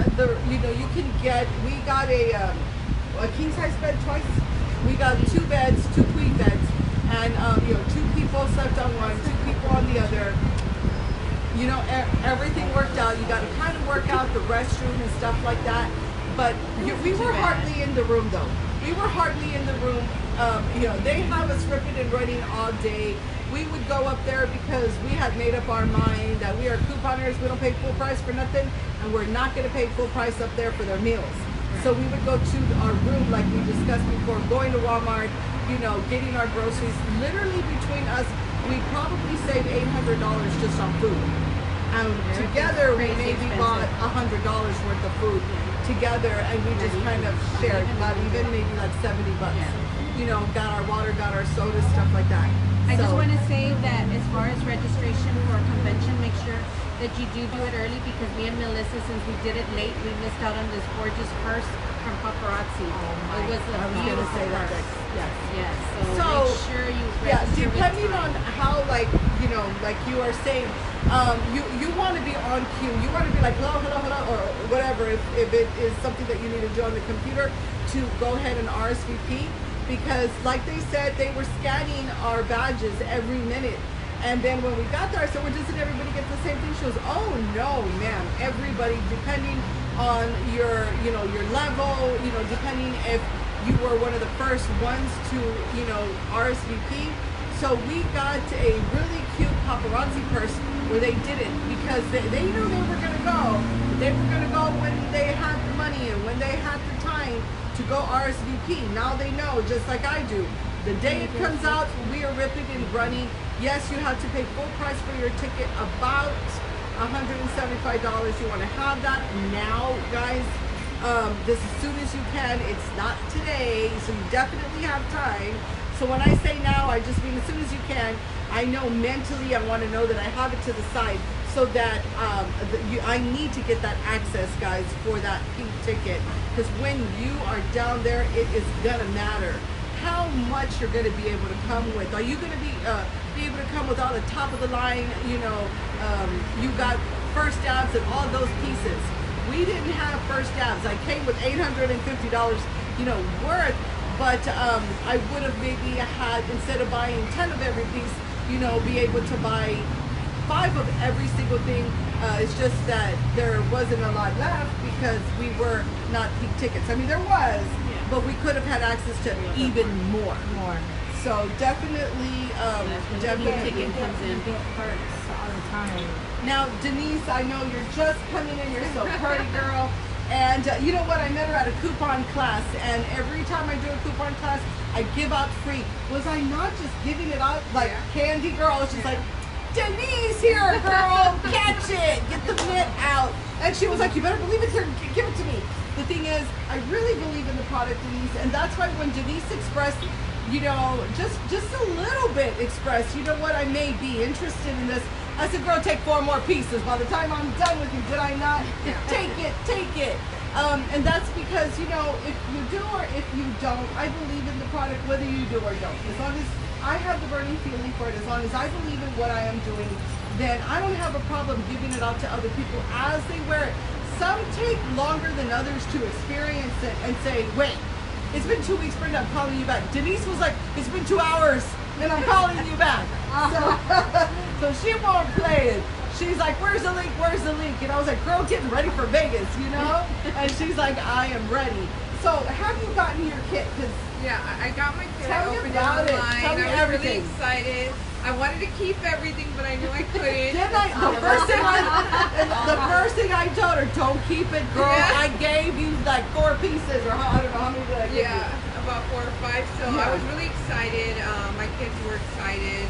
You know, you can get, we got a king size bed twice. We got 2 beds, 2 queen beds, and you know, 2 people slept on one, 2 people on the other. You know, everything worked out. You got to kind of work out the restroom and stuff like that. But we were hardly in the room, though. We were hardly in the room. You know, they have us ripping and running all day. We would go up there because we had made up our mind that we are couponers. We don't pay full price for nothing, and we're not going to pay full price up there for their meals. So we would go to our room, like we discussed before, going to Walmart, you know, getting our groceries. Literally between us, we probably saved $800 just on food. And together we maybe bought $100 worth of food together, and we just kind of shared, not even, maybe like $70. You know, got our water, got our soda, stuff like that. I just So- want to say that as far as registration for a convention, make sure that you do it early, because me and Melissa, since we did it late, we missed out on this gorgeous purse from Paparazzi. It was a I was beautiful gonna say that purse. next. Yes. Yes, so So, make sure you Yeah, register with depending time. on how, like, you know, like you are saying, you want to be on cue. You want to be like, hello, hello, hello, or whatever. If it is something that you need to do on the computer, to go ahead and RSVP, because like they said, they were scanning our badges every minute. And then when we got there, I said, well, doesn't everybody get the same thing? She goes, oh, no, ma'am. Everybody, depending on your, you know, your level, you know, depending if you were one of the first ones to, you know, RSVP. So we got a really cute paparazzi purse where they did it because they knew they were going to go. They were going to go when they had the money and when they had the time to go RSVP. Now they know, just like I do. The day it comes out, we are ripping and running. Yes, you have to pay full price for your ticket, about $175. You want to have that now, guys. This as soon as you can. It's not today, so you definitely have time. So when I say now, I just mean as soon as you can. I know mentally I want to know that I have it to the side so that I need to get that access, guys, for that pink ticket. Because when you are down there, it is gonna matter how much you're going to be able to come with. Are you going to be able to come with all the top of the line, you know, you got first dabs and all those pieces. We didn't have first dabs. I came with $850, you know, worth, but I would have maybe had, instead of buying 10 of every piece, you know, be able to buy 5 of every single thing. It's just that there wasn't a lot left because we were not pink tickets. I mean, there was, but we could have had access to even more. So definitely, definitely. Ticket comes in. Get perks all the time. Now, Denise, I know you're just coming in. You're so pretty, girl. And you know what? I met her at a coupon class, and every time I do a coupon class, I give out free. Was I not just giving it out like candy, girl? I was just like, Denise, here, girl, catch it, get the mitt out. And she was like, you better believe it, here, give it to me. The thing is, I really believe in the product, Denise, and that's why when Denise expressed, you know, just a little bit expressed, you know what, I may be interested in this. I said, girl, take 4 more pieces. By the time I'm done with you, did I not? Take it, take it. And that's because, you know, if you do or if you don't, I believe in the product whether you do or don't. As long as I have the burning feeling for it, as long as I believe in what I am doing, then I don't have a problem giving it out to other people as they wear it. Some take longer than others to experience it and say, wait, it's been 2 weeks, Brenda, I'm calling you back. Denise was like, it's been 2 hours and I'm calling you back. So she won't play it. She's like, where's the link, where's the link? And I was like, girl, getting ready for Vegas, you know? And she's like, I am ready. So have you gotten your kit? Because yeah, I got my kit. Tell I me opened it about it. online. Tell me I was everything. really excited. I wanted to keep everything, but I knew I couldn't. Didn't I? The first thing I told her, don't keep it, girl. Yeah. I gave you like 4 pieces, or I don't know how many did I give you? Yeah, about 4 or 5. So Yeah. I was really excited. My kids were excited.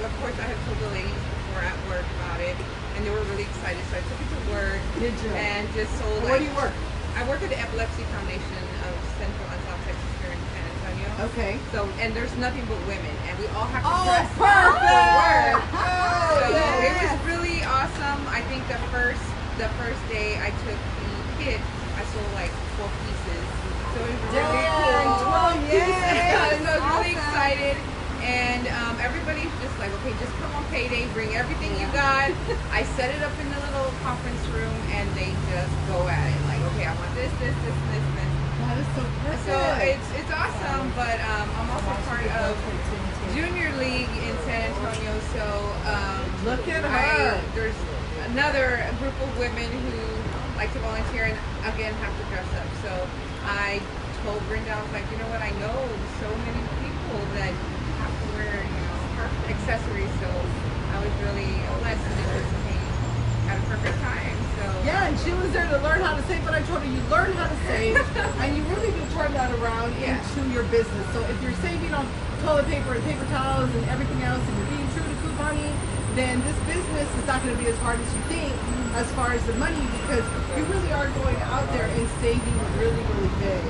Of course, I had told the ladies before at work about it, and they were really excited. So I took it to work. Did you? And just sold. Where do you work? I work at the Epilepsy Foundation of Central and South Texas here in San Antonio. Okay. So, and there's nothing but women, and we all have to Oh, dress perfect! for work. Oh, So yes. it was really awesome. I think the first day I took the kit, I sold like 4 pieces. So it was really Dang, cool. 12 pieces. So I was really Awesome. excited. And everybody's just like, okay, just come on payday, bring everything you got. I set it up in the little conference room, and they just go at it. Like, okay, I want this, this, this, and this, and this. That is so perfect. So it's awesome, but I'm also part of Junior League in San Antonio. So Look at her. there's another group of women who like to volunteer and again have to dress up. So I told Brenda, I was like, you know what? I know so many people that have to wear, you know, accessories. So I was really blessed and it just came at a perfect time. So Yeah, and she was there to learn how to save, but I told her you learn how to save, and you really do turn that around Yeah. into your business. So if you're saving on toilet paper and paper towels and everything else, and you're being true to couponing, then this business is not going to be as hard as you think as far as the money, because you really are going out there and saving really, really big.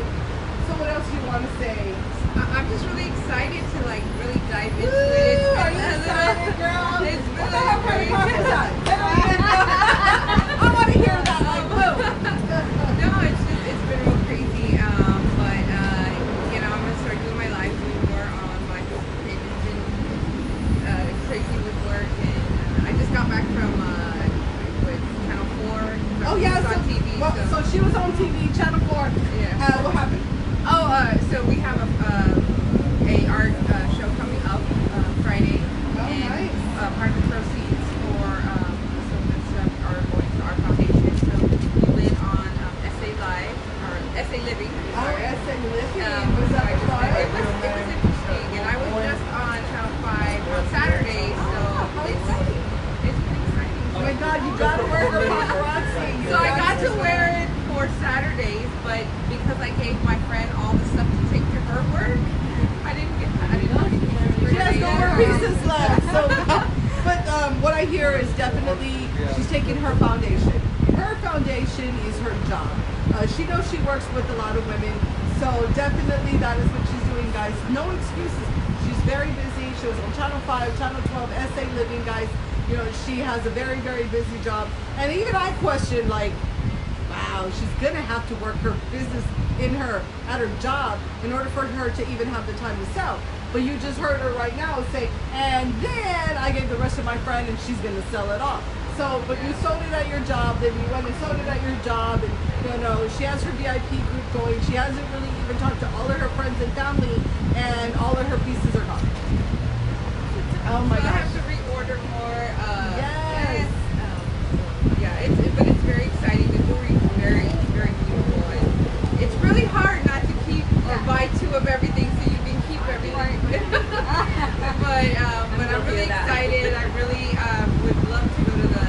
So what else do you want to say? I'm just really excited to like really dive into it. It's Are you excited, girl? It's What the hell kind of really coffee is that? I want to hear that. Like, boom. No, it's been real crazy. But you know, I'm gonna start doing my live stream more on my Facebook page. It's been crazy with work, and I just got back from with Channel 4. Oh yeah, on TV. so she was on TV, Channel 4. Yeah. What happened? Oh, so we have a art show coming up Friday, and nice. Part of the proceeds for some of the stuff are going to our foundation. So we live on SA Live or SA Living. Oh, SA Living. Was Was that fun? It was interesting, and I was just on Channel 5 on Saturday, so it's pretty exciting. Oh my God, you gotta wear her paparazzi. So I got to wear it for Saturdays, but because I gave my friend all the stuff to take to her work, I didn't get that. I didn't know She has no more pieces left. So, but what I hear is definitely she's taking her foundation. Her foundation is her job. She knows she works with a lot of women, so definitely that is what she's doing, guys. No excuses. She's very busy. She was on Channel 5, Channel 12, SA Living, guys. You know, she has a very, very busy job. And even I question, like, wow, she's gonna have to work her business at her job in order for her to even have the time to sell. But you just heard her right now say, and then I gave the rest to my friend and she's gonna sell it off. So, but you sold it at your job, then you went and sold it at your job, and you know, she has her VIP group going. She hasn't really even talked to all of her friends and family, and all of her pieces are gone. Oh my So I gosh. have to reorder more. Yes. But it's very exciting. The jewelry is very, very beautiful. And it's really hard not to keep or buy 2 of everything so you can keep everything. but I'm really excited. I really would love to go to the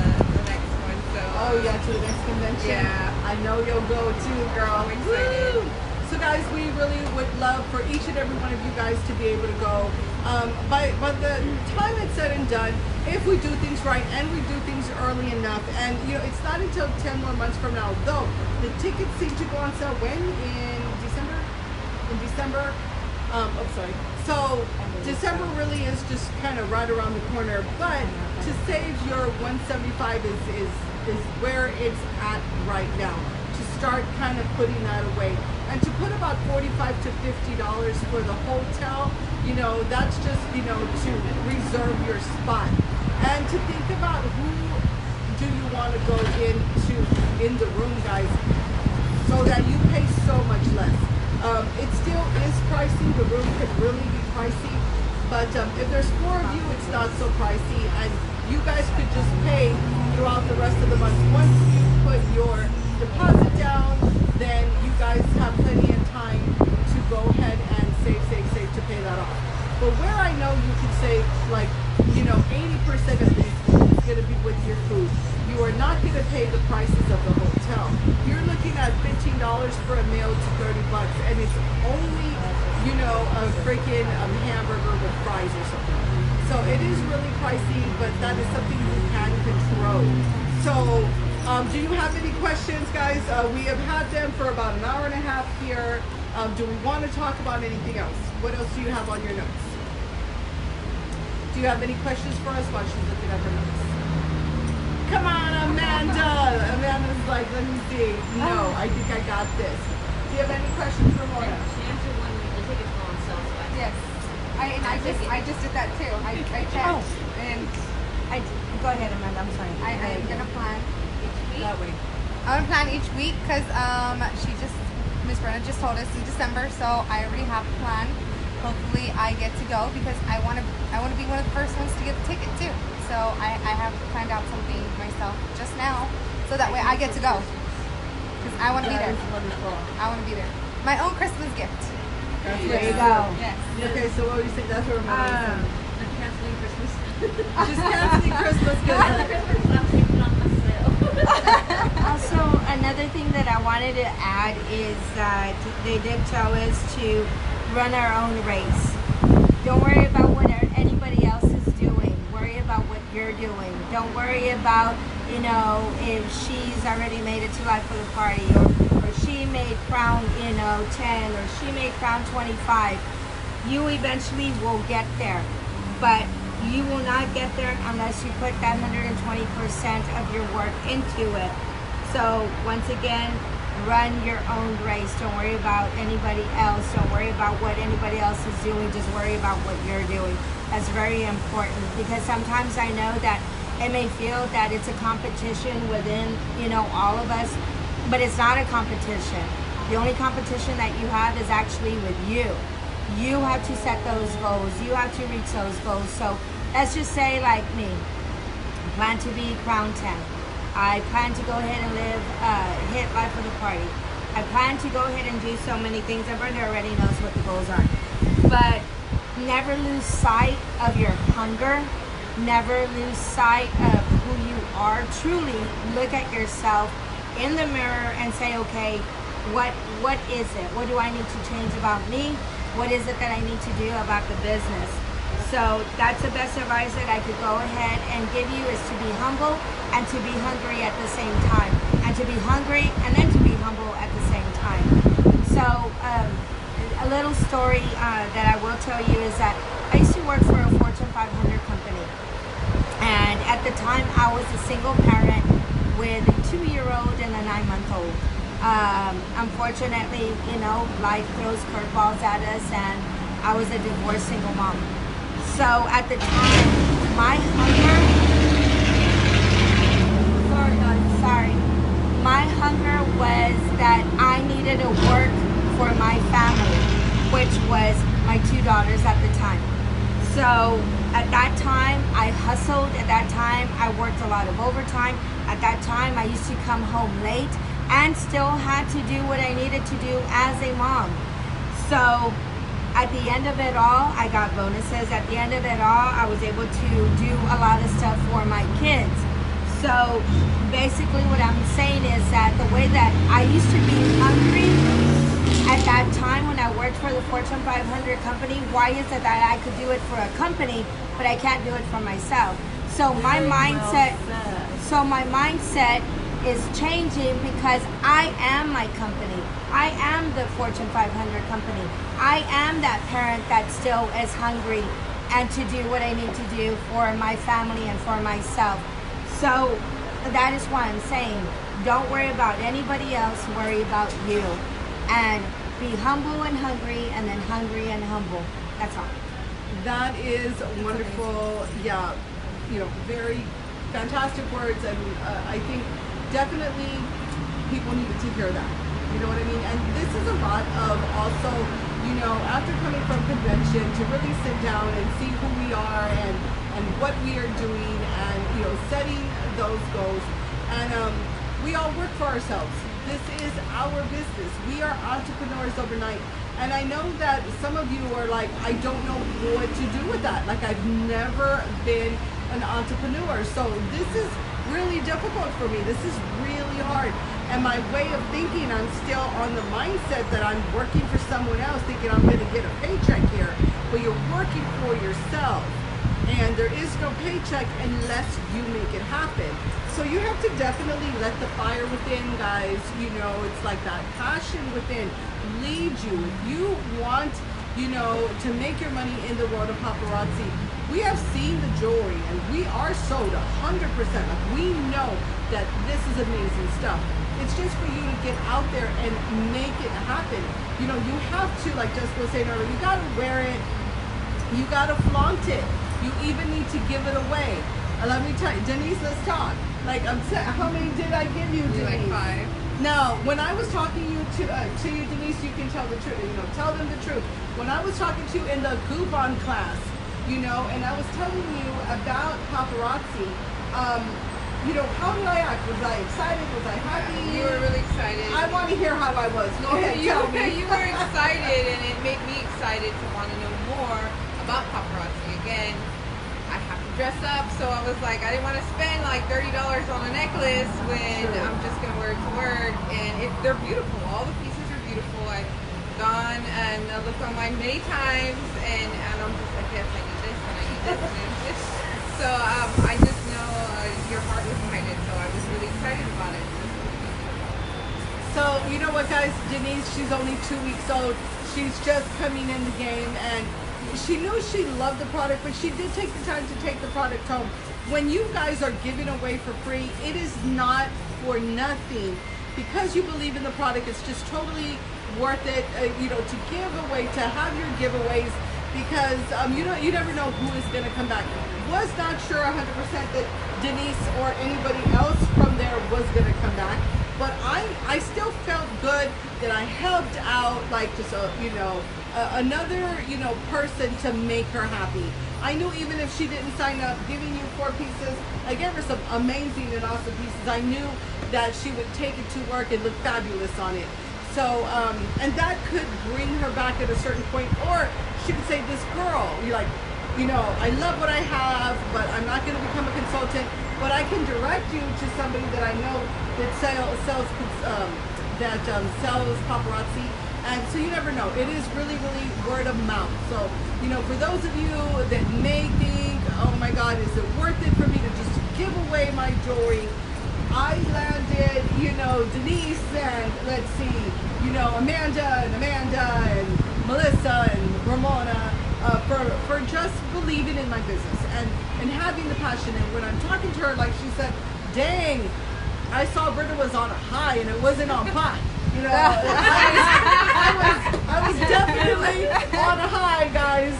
next one. So. Oh yeah, to the next convention. Yeah. I know you'll go too, girl. I'm excited. Woo! So guys, we really would love for each and every one of you guys to be able to go. By the time it's said and done, if we do things right and we do things early enough, and you know, it's not until 10 more months from now, though the tickets seem to go on sale when? In December? In December? Oh, sorry. So December really is just kind of right around the corner, but to save your $175 is where it's at right now. To start kind of putting that away, and to put about $45 to $50 for the hotel, you know, that's just, you know, to reserve your spot, and to think about who do you want to go into in the room, guys, so that you pay so much less. It still is pricey. The room could really be pricey, but if there's 4 of you, it's not so pricey, and you guys could just pay throughout the rest of the month. Once you put your deposit down, then you guys have plenty of time to go ahead and save to pay that off. But where I know you can save, like, you know, 80% of this is going to be with your food. You are not going to pay the prices of the hotel. You're looking at $15 for a meal to $30, and it's only, you know, a freaking hamburger with fries or something. So it is really pricey, but that is something you can control. So do you have any questions, guys? We have had them for about an hour and a half here. Do we want to talk about anything else? What else do you have on your notes? Do you have any questions for us while she's looking at her notes? Come on, Amanda. Amanda's like, let me see. No, I think I got this. Do you have any questions for Laura? She answered when the tickets go on sale, so Yes. I just did that too. I checked and Go ahead, Amanda. I'm sorry. I'm gonna plan each week. That way. I'm gonna plan each week because Miss Brenda just told us in December, so I already have a plan. Hopefully I get to go because I want to be one of the first ones to get the ticket too. So I have planned out something myself just now, so that way I get to go because I want to be there. Wonderful. I want to be there. My own Christmas gift. That's There you what go. Yes. Okay, so what do you think? That's what Amanda I'm canceling Christmas. said. She's canceling Christmas because I'm sleeping on my sale. Also, another thing that I wanted to add is that they did tell us to run our own race. Don't worry about what anybody else is doing. Worry about what you're doing. about, you know, if she's already made it to life of the party, or she made crown, you know, 10, or she made crown 25. You eventually will get there, but you will not get there unless you put that 120% of your work into it. So once again, run your own race. Don't worry about anybody else. Don't worry about what anybody else is doing. Just worry about what you're doing. That's very important, because sometimes I know that it may feel that it's a competition within, you know, all of us, but it's not a competition. The only competition that you have is actually with you. You have to set those goals. You have to reach those goals. So let's just say, like me, I plan to be crown 10. I plan to go ahead and hit life of the party. I plan to go ahead and do so many things, and Brenda already knows what the goals are. But never lose sight of your hunger. Never lose sight of who you are. Truly look at yourself in the mirror and say, okay, what is it? What do I need to change about me? What is it that I need to do about the business? So that's the best advice that I could go ahead and give you, is to be humble and to be hungry at the same time. And to be hungry and then to be humble at the same time. So a little story that I will tell you is that I used to work for a Fortune 500 company. And at the time I was a single parent with a 2-year-old and a 9-month-old. Unfortunately, you know, life throws curveballs at us, and I was a divorced single mom. So at the time, my hunger, my hunger was that I needed to work for my family, which was my 2 daughters at the time. So at that time, I hustled. At that time, I worked a lot of overtime. At that time, I used to come home late and still had to do what I needed to do as a mom. So at the end of it all, I got bonuses. At the end of it all, I was able to do a lot of stuff for my kids. So basically what I'm saying is that the way that I used to be hungry at that time when I worked for the Fortune 500 company, why is it that I could do it for a company, but I can't do it for myself? So my mindset is changing, because I am my company. I am the Fortune 500 company. I am that parent that still is hungry and to do what I need to do for my family and for myself. So that is why I'm saying, don't worry about anybody else, worry about you. And be humble and hungry, and then hungry and humble. That's all. That is wonderful. Yeah, you know, very fantastic words, and I think definitely people needed to hear that. You know what I mean? And this is a lot of also, you know, after coming from convention, to really sit down and see who we are and what we are doing, and, you know, setting those goals. And we all work for ourselves. This is our business. We are entrepreneurs overnight. And I know that some of you are like, I don't know what to do with that. Like, I've never been an entrepreneur. So this is really difficult for me. This is really hard. And my way of thinking, I'm still on the mindset that I'm working for someone else, thinking I'm going to get a paycheck here. But you're working for yourself. And there is no paycheck unless you make it happen. So you have to definitely let the fire within, guys. You know, it's like that passion within lead you. If you want, you know, to make your money in the world of paparazzi, we have seen the jewelry and we are sold 100%. Like, we know that this is amazing stuff. It's just for you to get out there and make it happen. You know, you have to, like Jessica was saying earlier, you gotta wear it, you gotta flaunt it. You even need to give it away. Let me tell you, Denise, let's talk. Like, how many did I give you, Denise? Like 5. No, when I was talking to you, Denise, you can tell the truth. You know, tell them the truth. When I was talking to you in the coupon class, you know, and I was telling you about paparazzi, you know, how did I act? Was I excited? Was I happy? You were really excited. I want to hear how I was. Go ahead, tell me. You were excited, and it made me excited to want to know more about paparazzi. Again, I have to dress up, so I was like, I didn't want to spend like $30 on a necklace when I'm just going to wear it to work. And they're beautiful. All the pieces are beautiful. I've gone and looked online many times, and I'm just like, yes, I need this, and I need this, and I need this. So I just know your heart was excited about it. So, you know what, guys? Denise, she's only 2 weeks old. She's just coming in the game, and she knew she loved the product, but she did take the time to take the product home. When you guys are giving away for free, it is not for nothing. Because you believe in the product, it's just totally worth it, you know, to give away, to have your giveaways, because you never know who is going to come back. Was not sure 100% that Denise or anybody else from there was going to come back, but I still felt good that I helped out, like, just another, you know, person to make her happy. I knew even if she didn't sign up, giving you 4 pieces, I gave her some amazing and awesome pieces. I knew that she would take it to work and look fabulous on it. So, and that could bring her back at a certain point, or she could say, this girl, you're like, you know, I love what I have, but I'm not going to become a consultant, but I can direct you to somebody that I know that sells paparazzi. And so you never know. It is really, really word of mouth. So, you know, for those of you that may think, oh my God, is it worth it for me to just give away my jewelry? I landed, you know, Denise and let's see, you know, Amanda and Melissa and Ramona for just believing in my business and having the passion. And when I'm talking to her, like she said, dang, I saw Brenda was on a high and it wasn't on pot. You know, I was definitely on a high, guys,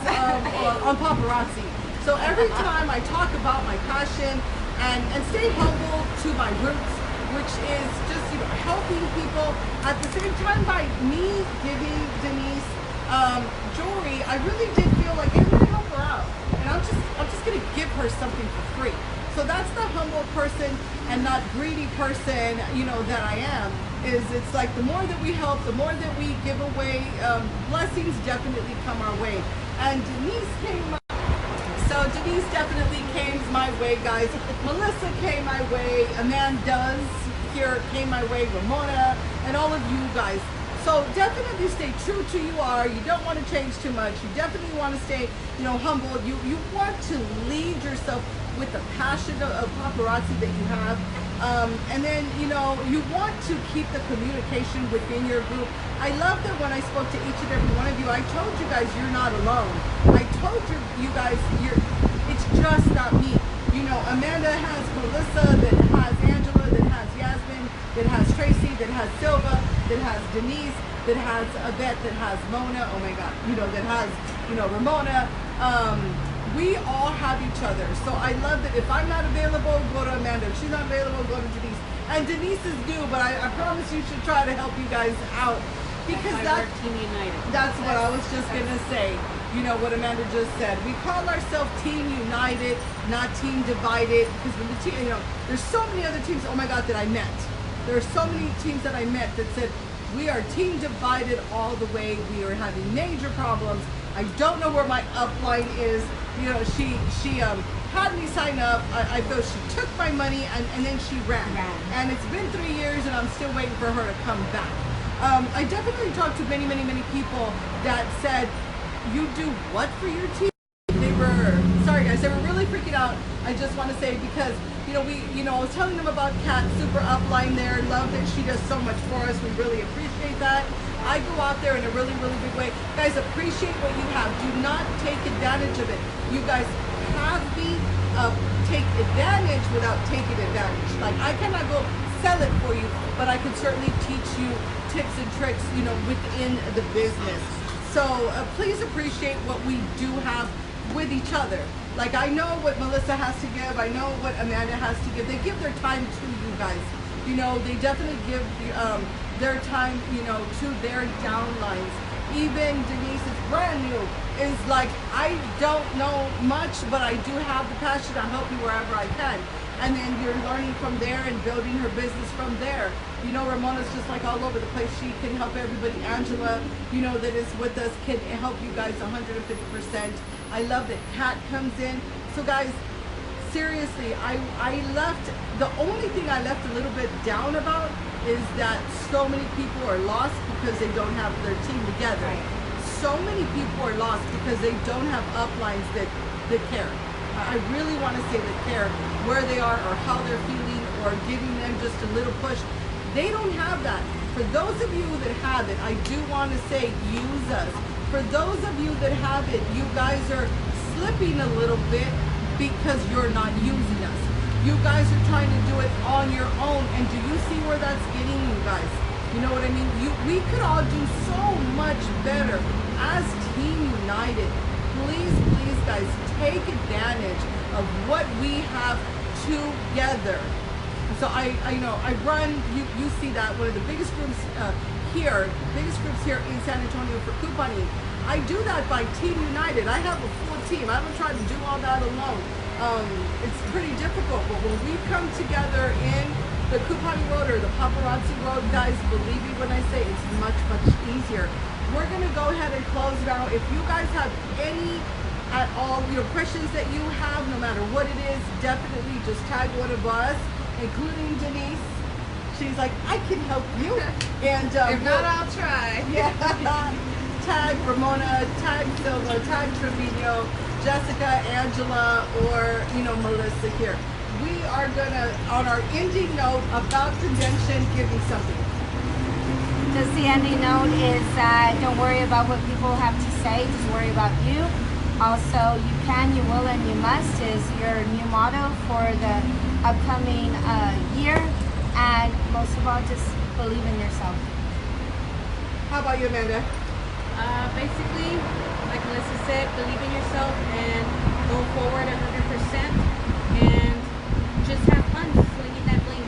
on paparazzi. So every time I talk about my passion and stay humble to my roots, which is just, you know, helping people. At the same time, by me giving Denise jewelry, I really did feel like I'm gonna help her out, and I'm just gonna give her something for free. So that's the humble person and not greedy person, you know, that I am. It's like the more that we help, the more that we give away, blessings definitely come our way. And Denise definitely came my way, guys. Melissa came my way. Amanda's here came my way. Ramona and all of you guys. So definitely stay true to you are. You don't want to change too much. You definitely want to stay, you know, humble. You want to lead yourself with the passion of paparazzi that you have. And then, you know, you want to keep the communication within your group. I love that when I spoke to each and every one of you, I told you guys you're not alone. I told you guys it's just not me. You know, Amanda has Melissa, that has Angela, that has Yasmin, that has Tracy, that has Silva, that has Denise, that has Yvette, that has Mona, oh my God, you know, that has, you know, Ramona. We all have each other. So I love that if I'm not available, go to Amanda. If she's not available, go to Denise. And Denise is new, but I promise you should try to help you guys out. Because that's Team United. That's what I was just gonna say. You know what Amanda just said. We call ourselves Team United, not Team Divided. Because when the team, you know, there's so many other teams, oh my God, that I met. There are so many teams that I met that said, we are Team Divided all the way. We are having major problems. I don't know where my upline is. You know, she had me sign up. I feel she took my money and then she ran. And it's been 3 years and I'm still waiting for her to come back. I definitely talked to many people that said, you do what for your team? They were, sorry guys, they were really freaking out. I just want to say, because, you know, I was telling them about Kat, super upline there. Love that she does so much for us. We really appreciate that. I go out there in a really big way. Guys, appreciate what you have. Do not take advantage of it. You guys have me take advantage without taking advantage. Like, I cannot go sell it for you, but I can certainly teach you tips and tricks, you know, within the business. So please appreciate what we do have with each other. Like, I know what Melissa has to give. I know what Amanda has to give. They give their time to you guys. You know, they definitely give their time, you know, to their downlines. Even Denise is brand new. Is like, I don't know much, but I do have the passion to help you wherever I can. And then you're learning from there and building her business from there. You know, Ramona's just like all over the place. She can help everybody. Angela, you know, that is with us, can help you guys 150%. I love that Kat comes in. So guys, seriously, I left, the only thing I left a little bit down about is that so many people are lost because they don't have their team together. So many people are lost because they don't have uplines that care. I really want to say the care, where they are or how they're feeling or giving them just a little push. They don't have that. For those of you that have it, I do want to say use us. For those of you that have it, you guys are slipping a little bit because you're not using us. You guys are trying to do it on your own, and do you see where that's getting you guys? You know what I mean? We could all do so much better as Team United. Please, please, guys, take advantage of what we have together. So I run. You see that one of the biggest groups here in San Antonio for couponing. I do that by Team United. I have a full team. I don't try to do all that alone. It's pretty difficult, but when we come together in the couponing world or the paparazzi world, guys, believe me when I say it's much, much easier. We're gonna go ahead and close now. If you guys have any at all, questions that you have, no matter what it is, definitely just tag one of us, including Denise. She's like, I can help you. And If not, I'll try. Yeah. Tag Ramona, tag Silva, tag Trevino, Jessica, Angela, or Melissa here. We are gonna, on our ending note about convention, give me something. Just the ending note is don't worry about what people have to say, just worry about you. Also, you can, you will, and you must is your new motto for the upcoming year. And most of all, just believe in yourself. How about you, Amanda? Basically, like Melissa said, believe in yourself and go forward 100% and just have fun slinging that bling.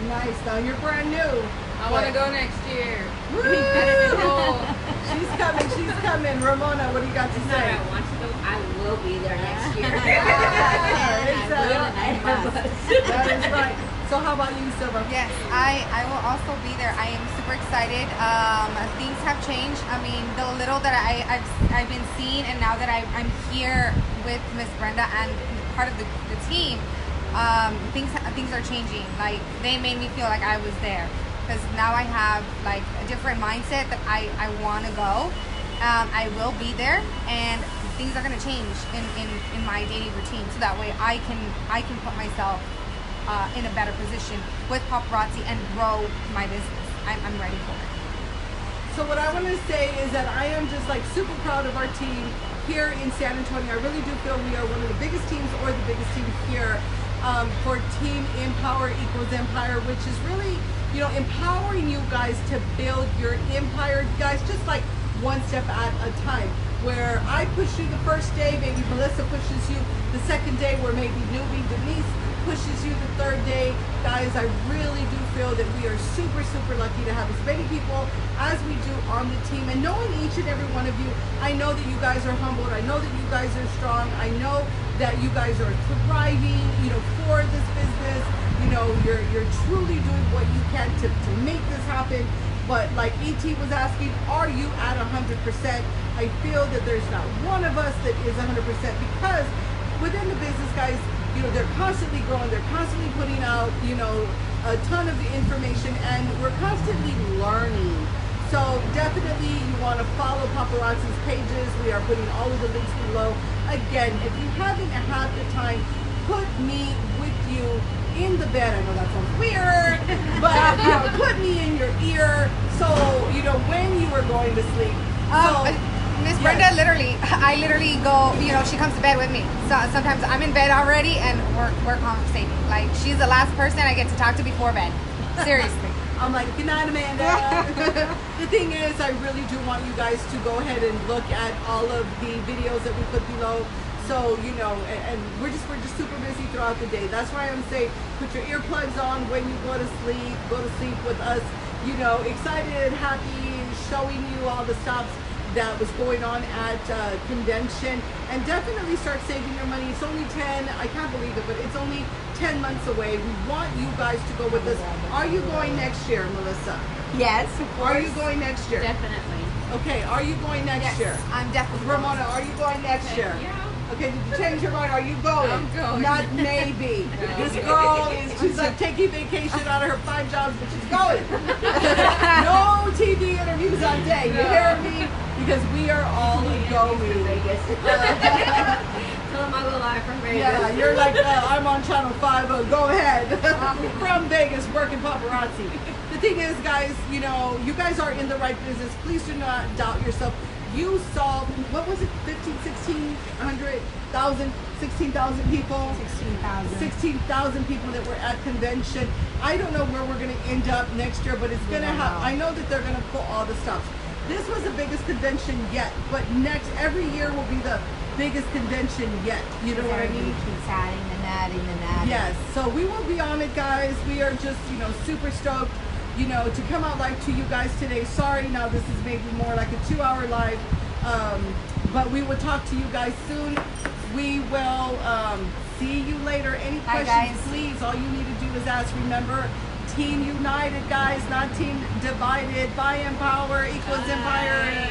Nice. Now you're brand new. I want to go next year. Woo! She's coming. She's coming. Ramona, what do you got to say? I want to go. I will be there next year. That is right. So how about you, Silva? Yes, I will also be there. I am super excited. Things have changed. I mean, the little that I've been seeing, and now that I'm here with Miss Brenda and part of the team, things are changing. Like, they made me feel like I was there, because now I have like a different mindset that I want to go. I will be there, and things are going to change in my daily routine, so that way I can put myself in a better position with paparazzi and grow my business. I'm ready for it. So what I want to say is that I am just like super proud of our team here in San Antonio. I really do feel we are one of the biggest teams, or the biggest team here, for Team Empower Equals Empire, which is really, empowering you guys to build your empire, guys, just like one step at a time. Where I push you the first day, maybe Melissa pushes you the second day, where maybe newbie Denise pushes you the third day. Guys, I really do feel that we are super, super lucky to have as many people as we do on the team. And knowing each and every one of you, I know that you guys are humbled. I know that you guys are strong. I know that you guys are thriving, for this business. You're truly doing what you can to make this happen. But like ET was asking, are you at 100%? I feel that there's not one of us that is 100%, because within the business, guys, they're constantly growing, they're constantly putting out, a ton of the information, and we're constantly learning. So definitely you want to follow Paparazzi's pages. We are putting all of the links below. Again, if you haven't had the time, put me with you in the bed. I know that sounds weird, but put me in your ear, so when you are going to sleep. Miss Brenda, I literally go, she comes to bed with me. So sometimes I'm in bed already and we're conversating. Like, she's the last person I get to talk to before bed. Seriously. I'm like, good night, Amanda. The thing is, I really do want you guys to go ahead and look at all of the videos that we put below. So, and we're just super busy throughout the day. That's why I'm saying, put your earplugs on when you go to sleep with us, excited and happy, showing you all the stops that was going on at convention, and definitely start saving your money. It's only 10, I can't believe it, but it's only 10 months away. We want you guys to go with us. Are you going next year, Melissa? Yes, of course. Are you going next year? Definitely. Okay, are you going next year? I'm definitely Ramona, are you going next year? Yeah. Okay, did you change your mind? Are you going? I'm going. Not maybe. This girl she's like taking vacation out of her 5 jobs, but she's going. No TV interviews on day. You hear me? Because we are all going. Tell them I'll go live from Vegas. Yeah, you're like, I'm on channel 5. Go ahead. From Vegas, working paparazzi. The thing is, guys, you know, you guys are in the right business. Please do not doubt yourself. You saw, what was it, 16,000 people? 16,000. 16,000 people that were at convention. I don't know where we're going to end up next year, but it's going to have, I know that they're going to pull all the stops. This was the biggest convention yet, but every year will be the biggest convention yet. You know what I mean? Keeps adding and adding and adding. Yes, so we will be on it, guys. We are just, you know, super stoked, you know, to come out live to you guys today. Sorry, now this is maybe more like a 2-hour live, but we will talk to you guys soon. We will see you later. Any questions, guys. please, all you need to do is ask. Remember, Team United, guys, not Team Divided. Buy and power equals empire.